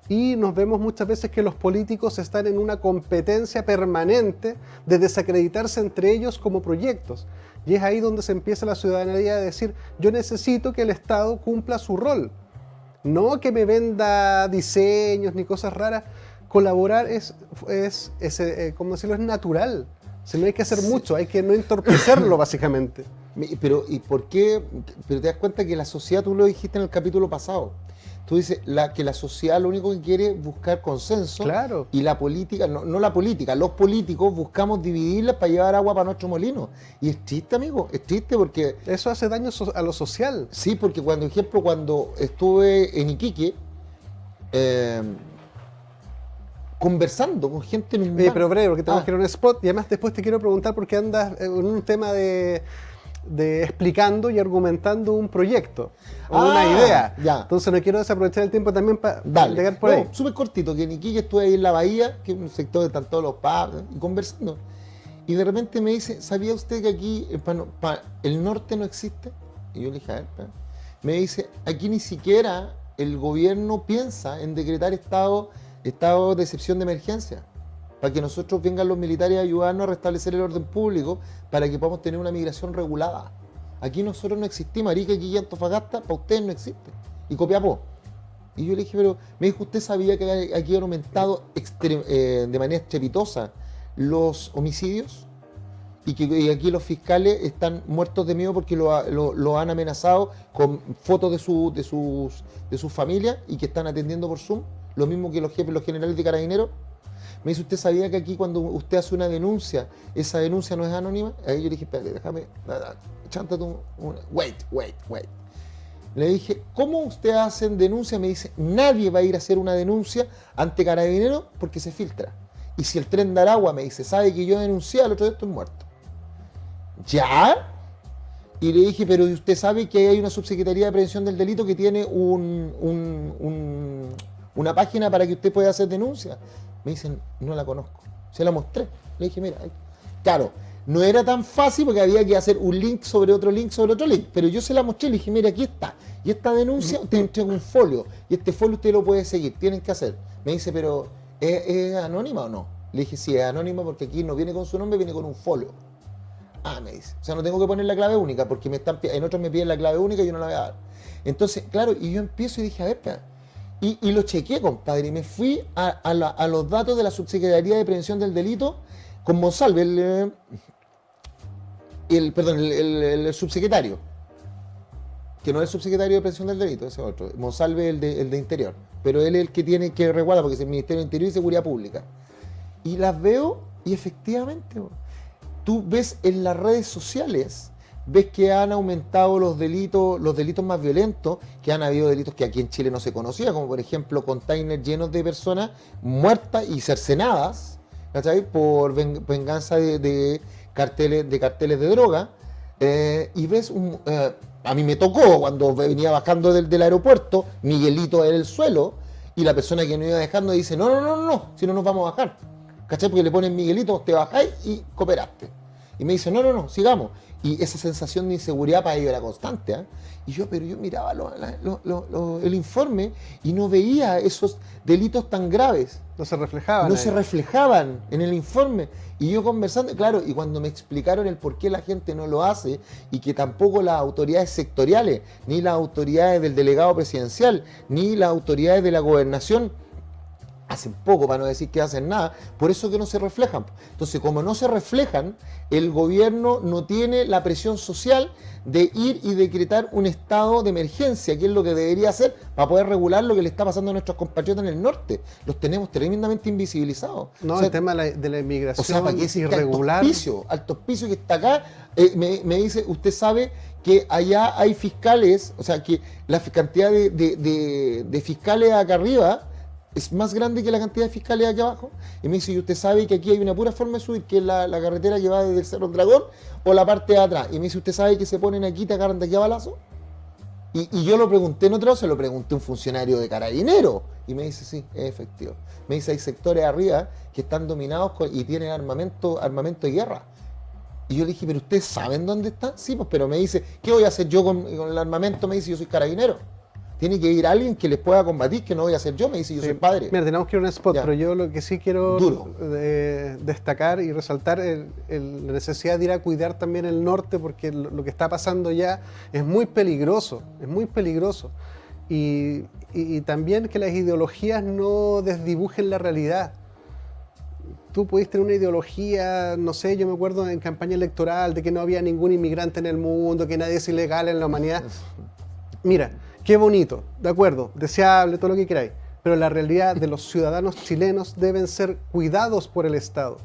Y nos vemos muchas veces que los políticos están en una competencia permanente de desacreditarse entre ellos como proyectos. Y es ahí donde se empieza la ciudadanía a decir, yo necesito que el Estado cumpla su rol. No que me venda diseños ni cosas raras. Colaborar ¿cómo decirlo? Es natural. O sea, no hay que hacer mucho, hay que no entorpecerlo básicamente. Pero, ¿y por qué? Pero te das cuenta que la sociedad, tú lo dijiste en el capítulo pasado, tú dices que la sociedad lo único que quiere es buscar consenso. Claro. Y la política, no la política, los políticos buscamos dividirlas para llevar agua para nuestro molino. Y es triste, amigo, es triste porque... Eso hace daño a lo social. Sí, porque por ejemplo, cuando estuve en Iquique, conversando con gente en un bar. Pero breve, porque tenemos que ir a un spot y además después te quiero preguntar por qué andas en un tema de explicando y argumentando un proyecto o una idea. Ya. Entonces no quiero desaprovechar el tiempo también para llegar por ahí. Súper cortito, que en Iquique estuve ahí en la bahía, que es un sector de están todos los pubs, y conversando. Y de repente me dice, ¿sabía usted que aquí el norte no existe? Y yo le dije, a ver, me dice, aquí ni siquiera el gobierno piensa en decretar estado de excepción de emergencia, para que nosotros vengan los militares a ayudarnos a restablecer el orden público, para que podamos tener una migración regulada. Aquí nosotros no existimos, Arica, aquí y Antofagasta, para ustedes no existe. Y Copiapó. Y yo le dije, pero me dijo, ¿usted sabía que aquí han aumentado de manera estrepitosa los homicidios? Y que aquí los fiscales están muertos de miedo porque lo han amenazado con fotos de sus familias y que están atendiendo por Zoom, lo mismo que los jefes, los generales de carabineros. Me dice, ¿usted sabía que aquí cuando usted hace una denuncia, esa denuncia no es anónima? Ahí yo le dije, espérate, déjame, chántate wait. Le dije, ¿cómo ustedes hacen denuncia? Me dice, nadie va a ir a hacer una denuncia ante carabineros porque se filtra. Y si el tren de Aragua me dice, sabe que yo denuncié, al otro día estoy muerto. ¿Ya? Y le dije, pero usted sabe que hay una subsecretaría de prevención del delito que tiene una página para que usted pueda hacer denuncia. Me dicen, no la conozco. Se la mostré. Le dije, mira, claro, no era tan fácil porque había que hacer un link sobre otro link sobre otro link, pero yo se la mostré y le dije, mira, aquí está. Y esta denuncia, usted entrega un folio, y este folio usted lo puede seguir, tienen que hacer. Me dice, pero ¿es anónima o no? Le dije, sí, es anónima porque aquí no viene con su nombre, viene con un folio. Ah, me dice, o sea, no tengo que poner la clave única porque en otros me piden la clave única y yo no la voy a dar. Entonces, claro, y yo empiezo y dije, a ver, espera. Y lo chequeé, compadre, y me fui a los datos de la Subsecretaría de Prevención del Delito con Monsalve, el subsecretario, que no es el subsecretario de Prevención del Delito, ese otro, Monsalve el de Interior, pero él es el que tiene que resguardar porque es el Ministerio de Interior y Seguridad Pública. Y las veo y efectivamente, tú ves en las redes sociales, ves que han aumentado los delitos más violentos, que han habido delitos que aquí en Chile no se conocía, como por ejemplo containers llenos de personas muertas y cercenadas, ¿cachai? Por venganza de carteles de droga. Y ves, a mí me tocó cuando venía bajando del aeropuerto, Miguelito en el suelo, y la persona que nos iba dejando dice, no, si no nos vamos a bajar. ¿Cachai? Porque le ponen Miguelito, te bajáis y cooperaste. Y me dice, no, sigamos. Y esa sensación de inseguridad para ellos era constante. Pero yo miraba el informe y no veía esos delitos tan graves. No se reflejaban. No se reflejaban en el informe. Y yo conversando, claro, y cuando me explicaron el por qué la gente no lo hace y que tampoco las autoridades sectoriales, ni las autoridades del delegado presidencial, ni las autoridades de la gobernación, hacen poco, para no decir que hacen nada, por eso que no se reflejan. Entonces, como no se reflejan, el gobierno no tiene la presión social de ir y decretar un estado de emergencia, que es lo que debería hacer para poder regular lo que le está pasando a nuestros compatriotas en el norte. Los tenemos tremendamente invisibilizados. No, el tema de la inmigración para que ese irregular. Alto Hospicio que está acá, me dice, usted sabe que allá hay fiscales, o sea, que la cantidad de fiscales acá arriba es más grande que la cantidad de fiscales aquí abajo. Y me dice, ¿y usted sabe que aquí hay una pura forma de subir, que es la carretera que va desde el Cerro Dragón o la parte de atrás? Y me dice, ¿usted sabe que se ponen aquí y te agarran de aquí a balazo? Y yo lo pregunté en otro lado, se lo pregunté a un funcionario de Carabineros. Y me dice, sí, es efectivo. Me dice, hay sectores arriba que están dominados y tienen armamento de guerra. Y yo le dije, ¿pero ustedes saben dónde están? Sí, pues, pero me dice, ¿qué voy a hacer yo con el armamento? Me dice, yo soy carabinero. Tiene que ir alguien que les pueda combatir, que no voy a ser yo, me dice, yo soy padre. Mira, tenemos que ir a un spot, Ya. pero yo lo que sí quiero destacar y resaltar es la necesidad de ir a cuidar también el norte, porque lo que está pasando ya es muy peligroso, y también que las ideologías no desdibujen la realidad. Tú pudiste tener una ideología, no sé, yo me acuerdo en campaña electoral de que no había ningún inmigrante en el mundo, que nadie es ilegal en la humanidad. Mira, qué bonito, de acuerdo, deseable, todo lo que queráis, pero la realidad de los ciudadanos chilenos deben ser cuidados por el Estado.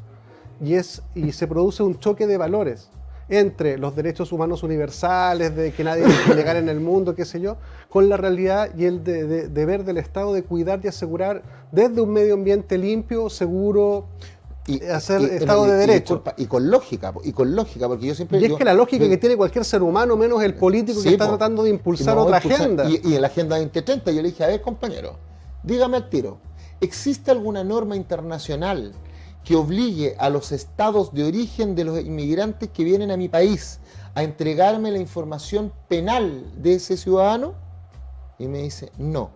Y se produce un choque de valores entre los derechos humanos universales, de que nadie es ilegal en el mundo, qué sé yo, con la realidad y el deber del Estado de cuidar y asegurar desde un medio ambiente limpio, seguro, hacer Estado de Derecho. Y con lógica, porque yo siempre... Y es que la lógica que tiene cualquier ser humano, menos el político que está tratando de impulsar otra agenda. Y en la Agenda 2030 yo le dije, a ver, compañero, dígame al tiro, ¿existe alguna norma internacional que obligue a los estados de origen de los inmigrantes que vienen a mi país a entregarme la información penal de ese ciudadano? Y me dice, no.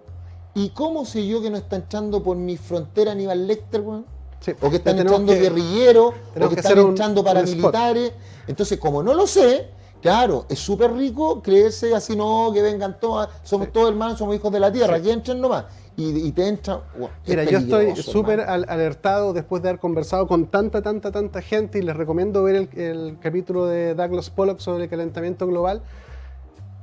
¿Y cómo sé yo que no está entrando por mi frontera Aníbal Lecter, weón? Sí, o que están entrando guerrilleros, o que están entrando paramilitares? Entonces, como no lo sé, claro, es súper rico creerse así, no, que vengan todas, somos todos hermanos, somos hijos de la tierra, que entren nomás. Y te entran... Mira, yo estoy súper alertado después de haber conversado con tanta gente, y les recomiendo ver el capítulo de Douglas Pollock sobre el calentamiento global,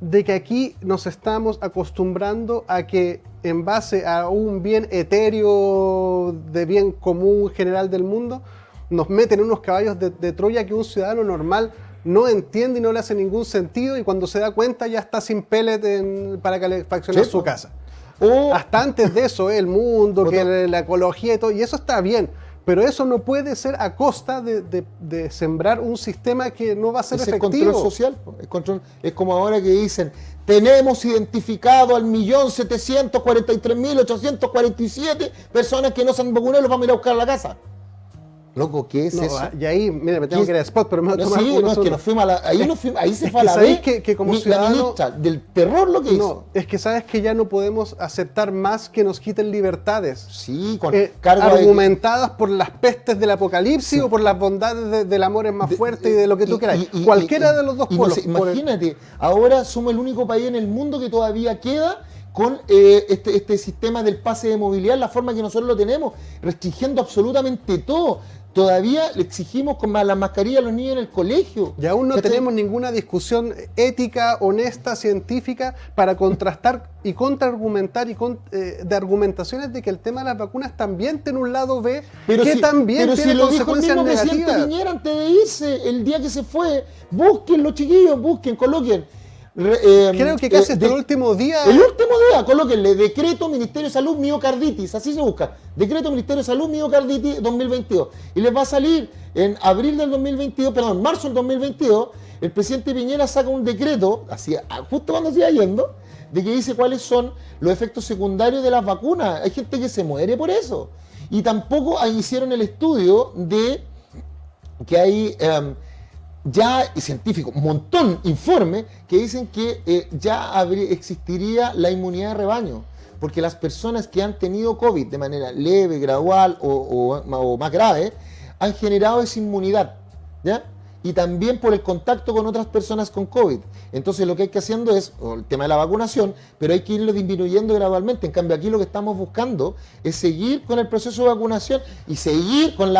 de que aquí nos estamos acostumbrando a que en base a un bien etéreo de bien común general del mundo, nos meten unos caballos de Troya que un ciudadano normal no entiende y no le hace ningún sentido, y cuando se da cuenta ya está sin pellet para calefaccionar su casa. Hasta antes de eso, el mundo, que la ecología y todo, y eso está bien, pero eso no puede ser a costa de sembrar un sistema que no va a ser efectivo. Es control social, es como ahora que dicen, tenemos identificado al 1.743.847 personas que no se han vacunado y los vamos a ir a buscar a la casa. Loco, ¿qué es eso? Y ahí, mira, me tengo que ir a spot, pero me voy a tomar es que nos fuimos a la... Ahí se fue a la vez que como ciudadano... La ministra del terror lo que hizo. No, es que sabes que ya no podemos aceptar más que nos quiten libertades. Sí, con argumentadas por las pestes del apocalipsis, o por las bondades del amor es más fuerte y de lo que tú quieras. Cualquiera de los dos polos. Imagínate, ahora somos el único país en el mundo que todavía queda con este sistema del pase de movilidad, la forma que nosotros lo tenemos, restringiendo absolutamente todo. Todavía le exigimos con las mascarillas a los niños en el colegio. Y aún no tenemos ninguna discusión ética, honesta, científica, para contrastar y contraargumentar de argumentaciones de que el tema de las vacunas también tiene un lado B, también tiene consecuencias negativas. Pero si lo dijo el mismo presidente Piñera antes de irse, el día que se fue, busquen los chiquillos, coloquen. Creo que casi hasta el último día. El último día, colóquenle decreto Ministerio de Salud miocarditis, así se busca. Decreto Ministerio de Salud miocarditis 2022. Y les va a salir en marzo del 2022, el presidente Piñera saca un decreto, así, justo cuando se iba yendo, de que dice cuáles son los efectos secundarios de las vacunas. Hay gente que se muere por eso. Y tampoco hicieron el estudio de que hay... ya científico, un montón de informes que dicen que ya existiría la inmunidad de rebaño, porque las personas que han tenido COVID de manera leve, gradual o más grave, han generado esa inmunidad, ¿ya? Y también por el contacto con otras personas con COVID. Entonces lo que hay que haciendo es el tema de la vacunación, pero hay que irlo disminuyendo gradualmente. En cambio aquí lo que estamos buscando es seguir con el proceso de vacunación y seguir con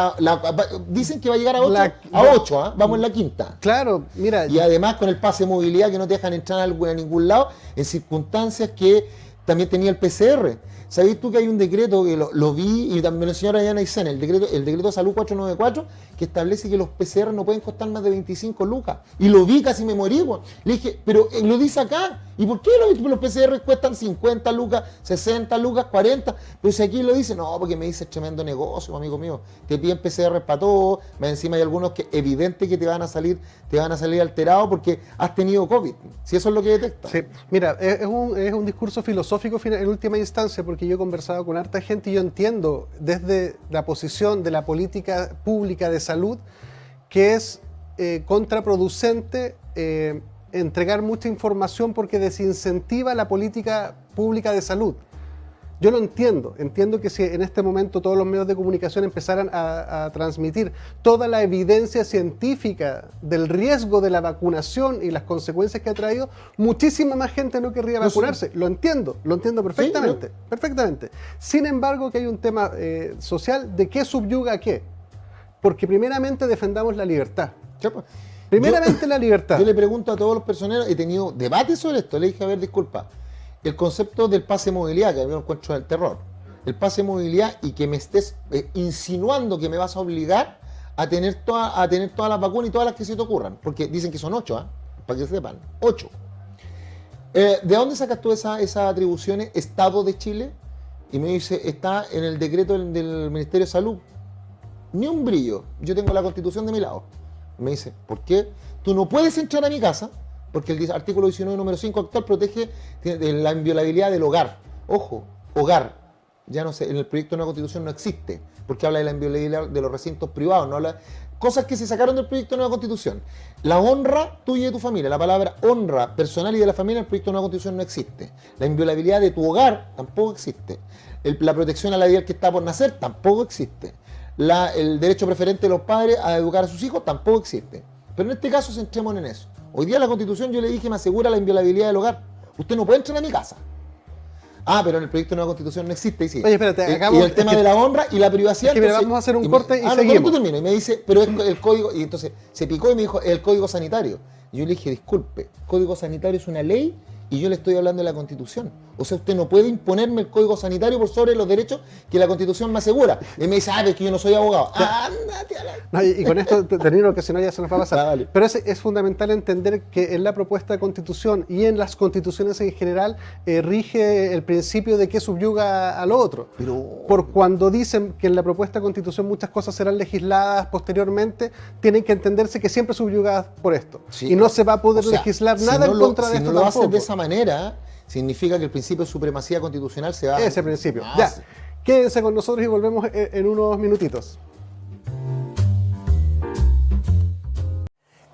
dicen que va a llegar a 8, ¿eh? Vamos en la quinta. Claro, mira. Y además con el pase de movilidad que no te dejan entrar a ningún lado en circunstancias que también tenía el PCR. ¿Sabéis tú que hay un decreto que lo vi y también la señora Diana Aysén, el decreto de salud 494, que establece que los PCR no pueden costar más de 25 lucas? Y lo vi, casi me morí, güey. Le dije, pero lo dice acá. ¿Y por qué los PCR cuestan 50 lucas, 60 lucas, 40? Pero si aquí lo dice, no, porque me dice tremendo negocio, amigo mío. Te piden PCR para todo, más encima hay algunos que evidente que te van a salir alterados porque has tenido COVID. Si eso es lo que detecta. Sí, mira, es un discurso filosófico en última instancia, porque yo he conversado con harta gente y yo entiendo desde la posición de la política pública de salud que es contraproducente entregar mucha información porque desincentiva la política pública de salud. Yo lo entiendo que si en este momento todos los medios de comunicación empezaran a transmitir toda la evidencia científica del riesgo de la vacunación y las consecuencias que ha traído, muchísima más gente no querría vacunarse. Lo entiendo perfectamente, Sí, perfectamente. Sin embargo, que hay un tema social de qué subyuga a qué. Porque primeramente defendamos la libertad. Chapa. Primeramente la libertad. Yo le pregunto a todos los personeros, he tenido debates sobre esto, le dije, a ver, disculpa, el concepto del pase de movilidad, que a mí me encuentro del terror, el pase de movilidad y que me estés insinuando que me vas a obligar a tener todas las vacunas y todas las que se te ocurran, porque dicen que son 8, para que sepan, 8. ¿De dónde sacas tú esas atribuciones? Estado de Chile, y me dice, está en el decreto del Ministerio de Salud. Ni un brillo, yo tengo la Constitución de mi lado. Me dice, ¿por qué? Tú no puedes entrar a mi casa, porque el artículo 19, número 5 actual protege la inviolabilidad del hogar. Ojo, hogar. Ya no sé, en el proyecto de nueva Constitución no existe, porque habla de la inviolabilidad de los recintos privados, no habla... Cosas que se sacaron del proyecto de nueva Constitución. La honra tuya y de tu familia, la palabra honra personal y de la familia en el proyecto de nueva Constitución no existe. La inviolabilidad de tu hogar tampoco existe. La protección a la vida que está por nacer tampoco existe. El derecho preferente de los padres a educar a sus hijos tampoco existe. Pero en este caso centrémonos en eso. Hoy día la Constitución, yo le dije, me asegura la inviolabilidad del hogar. Usted no puede entrar a mi casa. Pero en el proyecto de nueva Constitución no existe. Y sí. Oye, espérate, Y el tema de la honra y la privacidad. Es que vamos a hacer un corte y seguimos. No, termino. Y me dice, pero es el código. Y entonces se picó y me dijo, el código sanitario. Y yo le dije, disculpe, código sanitario es una ley y yo le estoy hablando de la Constitución. O sea, usted no puede imponerme el código sanitario por sobre los derechos que la Constitución me asegura. Y me dice, es que yo no soy abogado. Ándate a la... No, y con esto termino, que si no ya se nos va a pasar. Dale. Pero es fundamental entender que en la propuesta de Constitución y en las constituciones en general rige el principio de que subyuga a lo otro. Pero... Por cuando dicen que en la propuesta de Constitución muchas cosas serán legisladas posteriormente, tienen que entenderse que siempre subyugadas por esto. Sí. Y no se va a poder legislar nada en contra de esto. Si no lo haces de esa manera, significa que el principio de supremacía constitucional se va... Ese principio. Ya. Quédense con nosotros y volvemos en unos minutitos.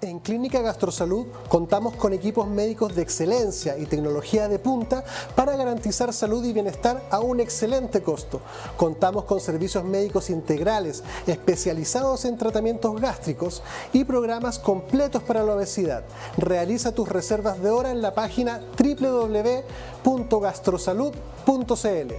En Clínica Gastrosalud contamos con equipos médicos de excelencia y tecnología de punta para garantizar salud y bienestar a un excelente costo. Contamos con servicios médicos integrales especializados en tratamientos gástricos y programas completos para la obesidad. Realiza tus reservas de hora en la página www.gastrosalud.cl.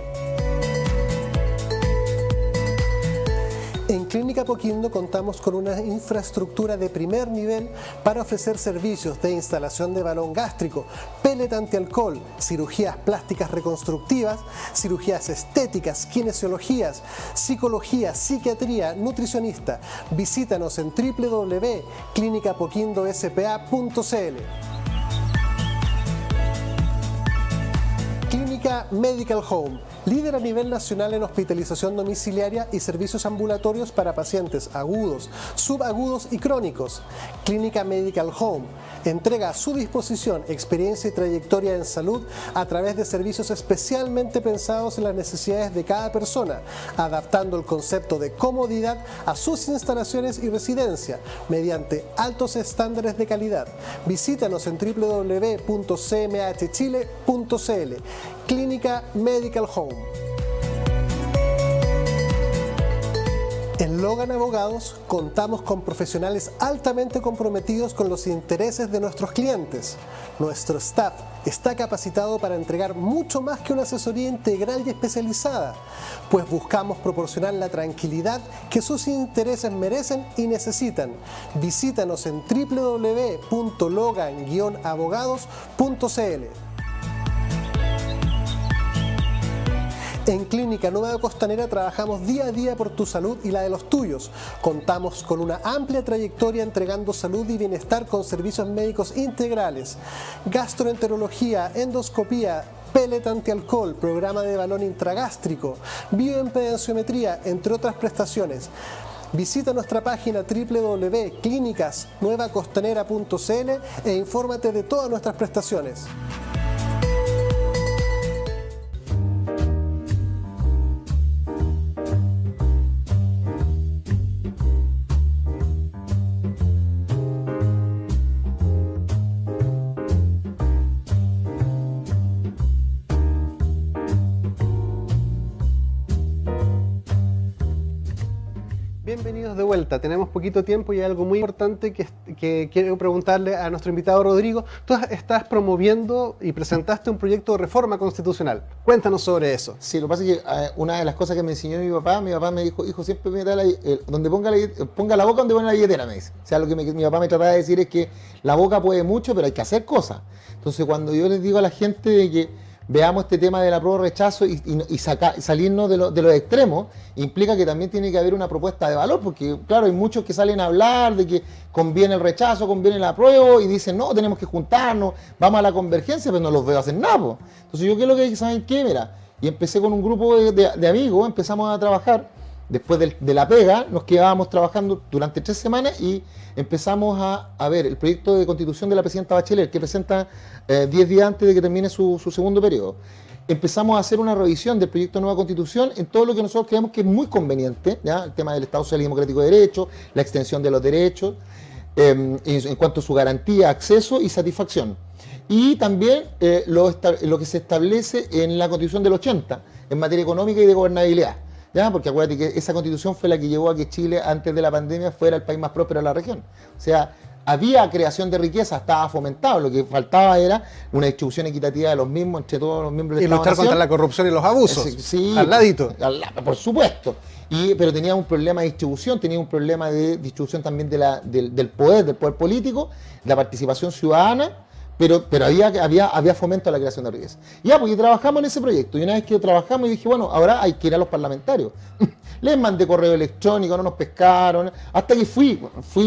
En Clínica Apoquindo contamos con una infraestructura de primer nivel para ofrecer servicios de instalación de balón gástrico, pellet antialcohol, cirugías plásticas reconstructivas, cirugías estéticas, kinesiologías, psicología, psiquiatría, nutricionista. Visítanos en www.clinicapoquindospa.cl. Clínica Medical Home, líder a nivel nacional en hospitalización domiciliaria y servicios ambulatorios para pacientes agudos, subagudos y crónicos. Clínica Medical Home entrega a su disposición experiencia y trayectoria en salud a través de servicios especialmente pensados en las necesidades de cada persona, adaptando el concepto de comodidad a sus instalaciones y residencia mediante altos estándares de calidad. Visítanos en www.cmhchile.cl. Clínica Medical Home. En Logan Abogados contamos con profesionales altamente comprometidos con los intereses de nuestros clientes. Nuestro staff está capacitado para entregar mucho más que una asesoría integral y especializada, pues buscamos proporcionar la tranquilidad que sus intereses merecen y necesitan. Visítanos en www.logan-abogados.cl. En Clínica Nueva Costanera trabajamos día a día por tu salud y la de los tuyos. Contamos con una amplia trayectoria entregando salud y bienestar con servicios médicos integrales, gastroenterología, endoscopía, pellet antialcohol, programa de balón intragástrico, bioimpedenciometría, entre otras prestaciones. Visita nuestra página www.clinicasnuevacostanera.cl e infórmate de todas nuestras prestaciones. vuelta, tenemos poquito tiempo y hay algo muy importante que quiero preguntarle a nuestro invitado Rodrigo. Tú estás promoviendo y presentaste un proyecto de reforma constitucional. Cuéntanos sobre eso. Sí, lo que pasa es que una de las cosas que me enseñó mi papá me dijo, hijo, siempre me da donde ponga la boca donde pone la billetera, me dice. O sea, lo que mi papá me trataba de decir es que la boca puede mucho, pero hay que hacer cosas. Entonces, cuando yo les digo a la gente de que veamos este tema de la prueba rechazo y salirnos de los extremos, implica que también tiene que haber una propuesta de valor, porque claro, hay muchos que salen a hablar de que conviene el rechazo, conviene la prueba, y dicen, no, tenemos que juntarnos, vamos a la convergencia, pero no los veo hacer nada, po. Entonces yo creo que, ¿saben qué? Mira, y empecé con un grupo de amigos, empezamos a trabajar, después de la pega, nos quedábamos trabajando durante 3 semanas y empezamos a ver el proyecto de constitución de la presidenta Bachelet, que presenta 10 días antes de que termine su segundo periodo. Empezamos a hacer una revisión del proyecto de nueva constitución en todo lo que nosotros creemos que es muy conveniente, ¿ya? El tema del Estado Social y Democrático de Derecho, la extensión de los derechos, en cuanto a su garantía, acceso y satisfacción. Y también lo que se establece en la Constitución del 80, en materia económica y de gobernabilidad. ¿Ya? Porque acuérdate que esa constitución fue la que llevó a que Chile, antes de la pandemia, fuera el país más próspero de la región. O sea, había creación de riqueza, estaba fomentado, lo que faltaba era una distribución equitativa de los mismos entre todos los miembros del Estado. Y luchar contra la corrupción y los abusos, sí, al ladito. Por supuesto. Pero tenía un problema de distribución, tenía un problema de distribución también del poder político, la participación ciudadana. Pero había fomento a la creación de riqueza. Pues y trabajamos en ese proyecto. Y una vez que trabajamos, y dije, bueno, ahora hay que ir a los parlamentarios. Les mandé correo electrónico, no nos pescaron. Hasta que fui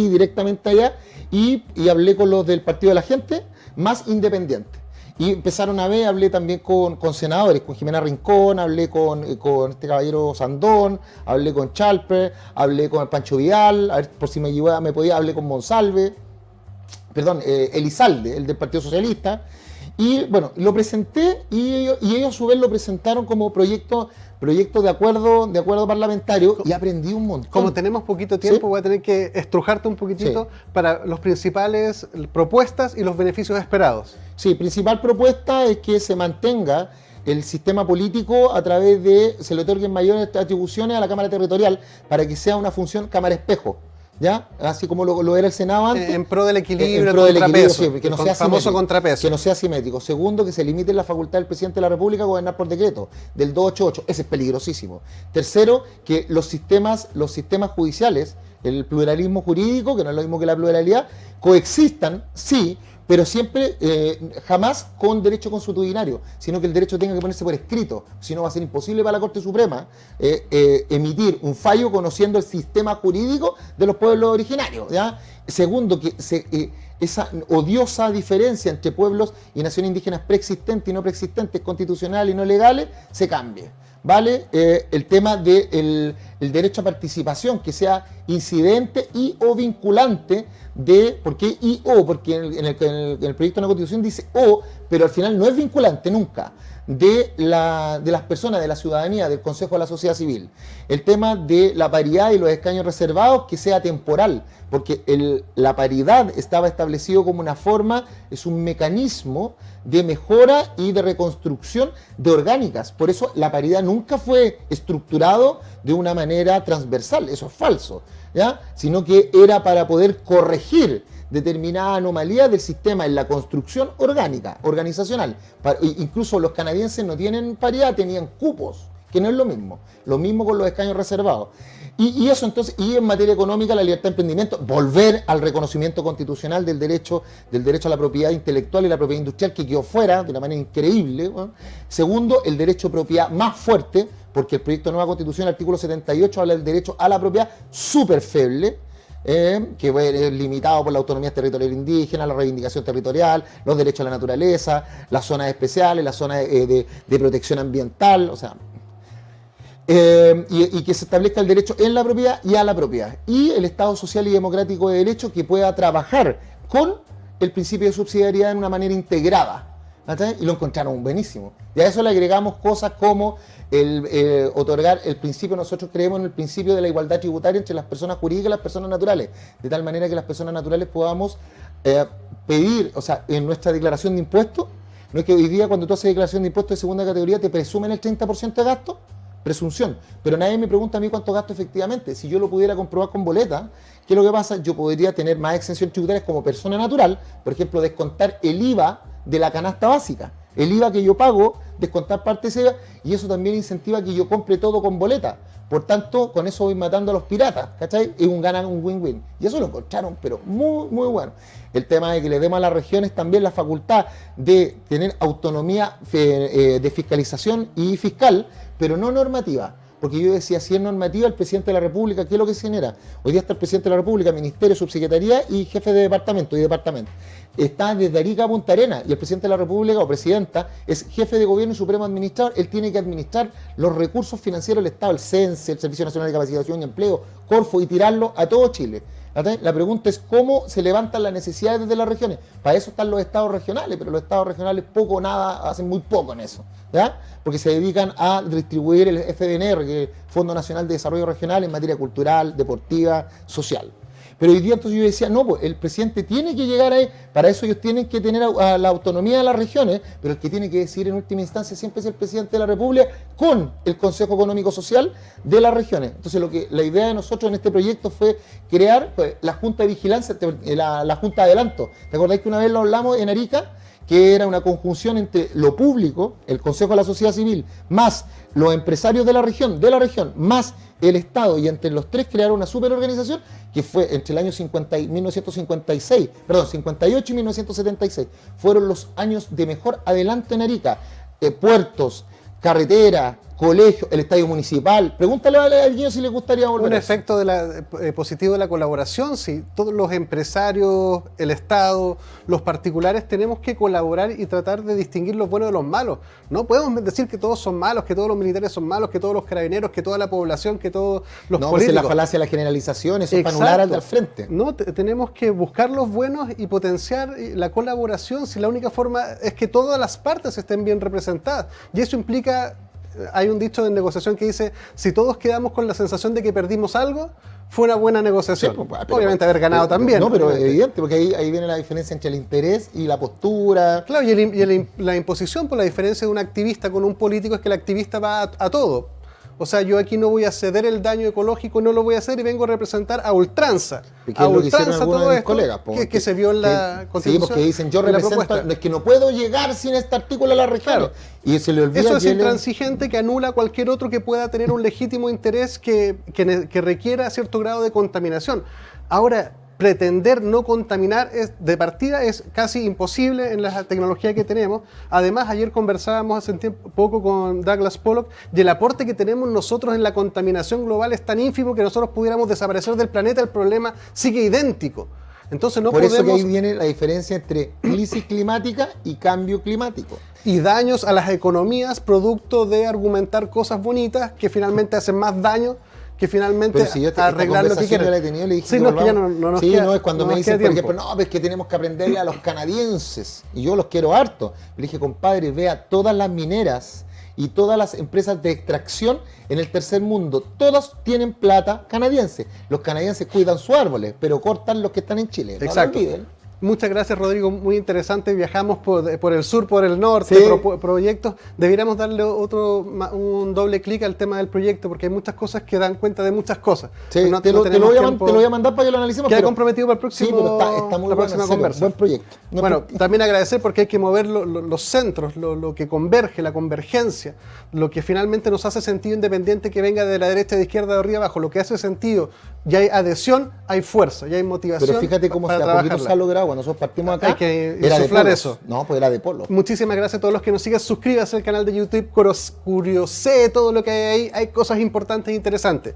directamente allá y hablé con los del Partido de la Gente, más independiente. Y empezaron a ver, hablé también con senadores, con Jimena Rincón, hablé con este caballero Sandón, hablé con Chalper, hablé con el Pancho Vidal, a ver por si me podía, hablé con Monsalve. Elizalde, el del Partido Socialista, y bueno, lo presenté y ellos a su vez lo presentaron como proyecto de acuerdo parlamentario y aprendí un montón. Como tenemos poquito tiempo, ¿Sí? Voy a tener que estrujarte un poquitito para los principales propuestas y los beneficios esperados. Sí, principal propuesta es que se mantenga el sistema político a través se le otorguen mayores atribuciones a la Cámara Territorial para que sea una función Cámara Espejo. ¿Ya? Así como lo era el Senado antes. En pro del equilibrio, en pro del contrapeso, equilibrio, sí, que no sea famoso contrapeso. Que no sea simétrico. Segundo, que se limite la facultad del presidente de la República a gobernar por decreto, del 288. Ese es peligrosísimo. Tercero, que los sistemas judiciales, el pluralismo jurídico, que no es lo mismo que la pluralidad, coexistan, sí, pero siempre, jamás con derecho consuetudinario, sino que el derecho tenga que ponerse por escrito, si no va a ser imposible para la Corte Suprema emitir un fallo conociendo el sistema jurídico de los pueblos originarios, ¿ya? Segundo, que esa odiosa diferencia entre pueblos y naciones indígenas preexistentes y no preexistentes, constitucionales y no legales, se cambie. ¿Vale? El tema del derecho a participación, que sea incidente y o vinculante ¿por qué y o? Porque en el proyecto de la Constitución dice o, pero al final no es vinculante nunca, de las personas, de la ciudadanía, del Consejo de la Sociedad Civil. El tema de la paridad y los escaños reservados, que sea temporal, porque la paridad estaba establecido como una forma, es un mecanismo de mejora y de reconstrucción de orgánicas. Por eso la paridad nunca fue estructurado de una manera transversal, eso es falso, ¿ya? Sino que era para poder corregir determinada anomalía del sistema en la construcción orgánica, organizacional. Incluso los canadienses no tienen paridad, tenían cupos, que no es lo mismo. Lo mismo con los escaños reservados. Y eso entonces, y en materia económica, la libertad de emprendimiento, volver al reconocimiento constitucional del derecho a la propiedad intelectual y la propiedad industrial, que quedó fuera de una manera increíble, ¿no? Segundo, el derecho a propiedad más fuerte, porque el proyecto de nueva constitución, el artículo 78, habla del derecho a la propiedad súper feble, que es limitado por la autonomía territorial indígena, la reivindicación territorial, los derechos a la naturaleza, las zonas especiales, las zonas de protección ambiental, o sea, y que se establezca el derecho en la propiedad y a la propiedad. Y el Estado social y democrático de derecho, que pueda trabajar con el principio de subsidiariedad en una manera integrada. ¿Sí? Y lo encontraron buenísimo. Y a eso le agregamos cosas como otorgar el principio, nosotros creemos en el principio de la igualdad tributaria entre las personas jurídicas y las personas naturales, de tal manera que las personas naturales podamos pedir, o sea, en nuestra declaración de impuestos, no es que hoy día cuando tú haces declaración de impuestos de segunda categoría te presumen el 30% de gasto, presunción. Pero nadie me pregunta a mí cuánto gasto efectivamente. Si yo lo pudiera comprobar con boleta, ¿qué es lo que pasa? Yo podría tener más exención tributaria como persona natural, por ejemplo, descontar el IVA de la canasta básica. El IVA que yo pago, descontar parte de ese IVA, y eso también incentiva que yo compre todo con boleta. Por tanto, con eso voy matando a los piratas, ¿cachai? Es un win-win. Y eso lo encontraron, pero muy, muy bueno. El tema de que le demos a las regiones también la facultad de tener autonomía de fiscalización y fiscal, pero no normativa. Porque yo decía, si es normativa, el presidente de la República, ¿qué es lo que se genera? Hoy día está el presidente de la República, ministerio, subsecretaría y jefe de departamento y departamento. Está desde Arica a Punta Arenas y el presidente de la República o presidenta es jefe de gobierno y supremo administrador. Él tiene que administrar los recursos financieros del Estado, el CENSE, el Servicio Nacional de Capacitación y Empleo, Corfo, y tirarlo a todo Chile. La pregunta es cómo se levantan las necesidades desde las regiones. Para eso están los estados regionales, pero los estados regionales poco o nada, hacen muy poco en eso, ¿ya? Porque se dedican a distribuir el FDNR, que es el Fondo Nacional de Desarrollo Regional, en materia cultural, deportiva, social. Pero hoy día entonces yo decía, no, pues el presidente tiene que llegar ahí, para eso ellos tienen que tener a la autonomía de las regiones, pero el que tiene que decidir en última instancia siempre es el presidente de la República con el Consejo Económico Social de las regiones. Entonces la idea de nosotros en este proyecto fue crear la Junta de Vigilancia, la Junta de Adelanto. ¿Te acordáis que una vez lo hablamos en Arica? Que era una conjunción entre lo público, el Consejo de la Sociedad Civil, más los empresarios de la región, más el Estado, y entre los tres crearon una superorganización que fue entre el año 58 y 1976. Fueron los años de mejor adelanto en Arica. Puertos, carretera, colegio, el estadio municipal. Pregúntale al niño si le gustaría volver. Un efecto positivo de la colaboración, sí. Todos los empresarios, el Estado, los particulares tenemos que colaborar y tratar de distinguir los buenos de los malos. No podemos decir que todos son malos, que todos los militares son malos, que todos los carabineros, que toda la población, que todos los políticos. Pues es la falacia de la generalización, eso es para anular al del frente. No, tenemos que buscar los buenos y potenciar la colaboración, si la única forma es que todas las partes estén bien representadas. Y eso implica... Hay un dicho de negociación que dice, si todos quedamos con la sensación de que perdimos algo, fue una buena negociación. Sí, pero, obviamente haber ganado también. No, pero evidente, porque ahí viene la diferencia entre el interés y la postura. Claro, la imposición, por la diferencia de un activista con un político es que el activista va a todo. O sea, yo aquí no voy a ceder el daño ecológico, no lo voy a hacer y vengo a representar a ultranza. A ultranza todo esto colegas, que se vio en la Constitución. Sí, porque dicen, yo represento, es que no puedo llegar sin este artículo a la región. Claro. Y se le olvida. Eso es intransigente que anula a cualquier otro que pueda tener un legítimo interés que requiera cierto grado de contaminación. Ahora, pretender no contaminar de partida es casi imposible en la tecnología que tenemos. Además, ayer conversábamos hace poco con Douglas Pollock y el aporte que tenemos nosotros en la contaminación global es tan ínfimo que nosotros pudiéramos desaparecer del planeta, el problema sigue idéntico. Entonces no podemos... Por eso que ahí viene la diferencia entre crisis climática y cambio climático. Y daños a las economías producto de argumentar cosas bonitas que finalmente hacen más daño que finalmente arreglar lo que quieren. Le dije, sí, no, es que ya no nos sí, queda, no es cuando me dicen, por ejemplo, no, es que tenemos que aprenderle a los canadienses, y yo los quiero harto. Le dije, compadre, vea todas las mineras y todas las empresas de extracción en el tercer mundo, todas tienen plata canadiense. Los canadienses cuidan sus árboles, pero cortan los que están en Chile. Exacto. No Muchas gracias, Rodrigo, muy interesante. Viajamos por el sur, por el norte, sí. Proyectos. Deberíamos darle un doble clic al tema del proyecto, porque hay muchas cosas que dan cuenta de muchas cosas. Sí, te lo voy a mandar para que lo analicemos. Queda comprometido para el próximo, sí, pero está muy próxima conversa. Buen proyecto. Bueno, también agradecer porque hay que mover los centros, lo que converge, la convergencia, lo que finalmente nos hace sentido independiente que venga de la derecha, de izquierda, de arriba, abajo. Lo que hace sentido, ya hay adhesión, hay fuerza, ya hay motivación. Pero fíjate cómo a poquito se ha logrado. Cuando nosotros partimos acá, hay que era insuflar de eso. No, pues era de polo. Muchísimas gracias a todos los que nos siguen. Suscríbase al canal de YouTube, curiosee todo lo que hay ahí. Hay cosas importantes e interesantes.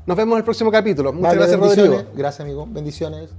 Nos vemos en el próximo capítulo. Muchas gracias, Rodrigo. Gracias, amigo. Bendiciones.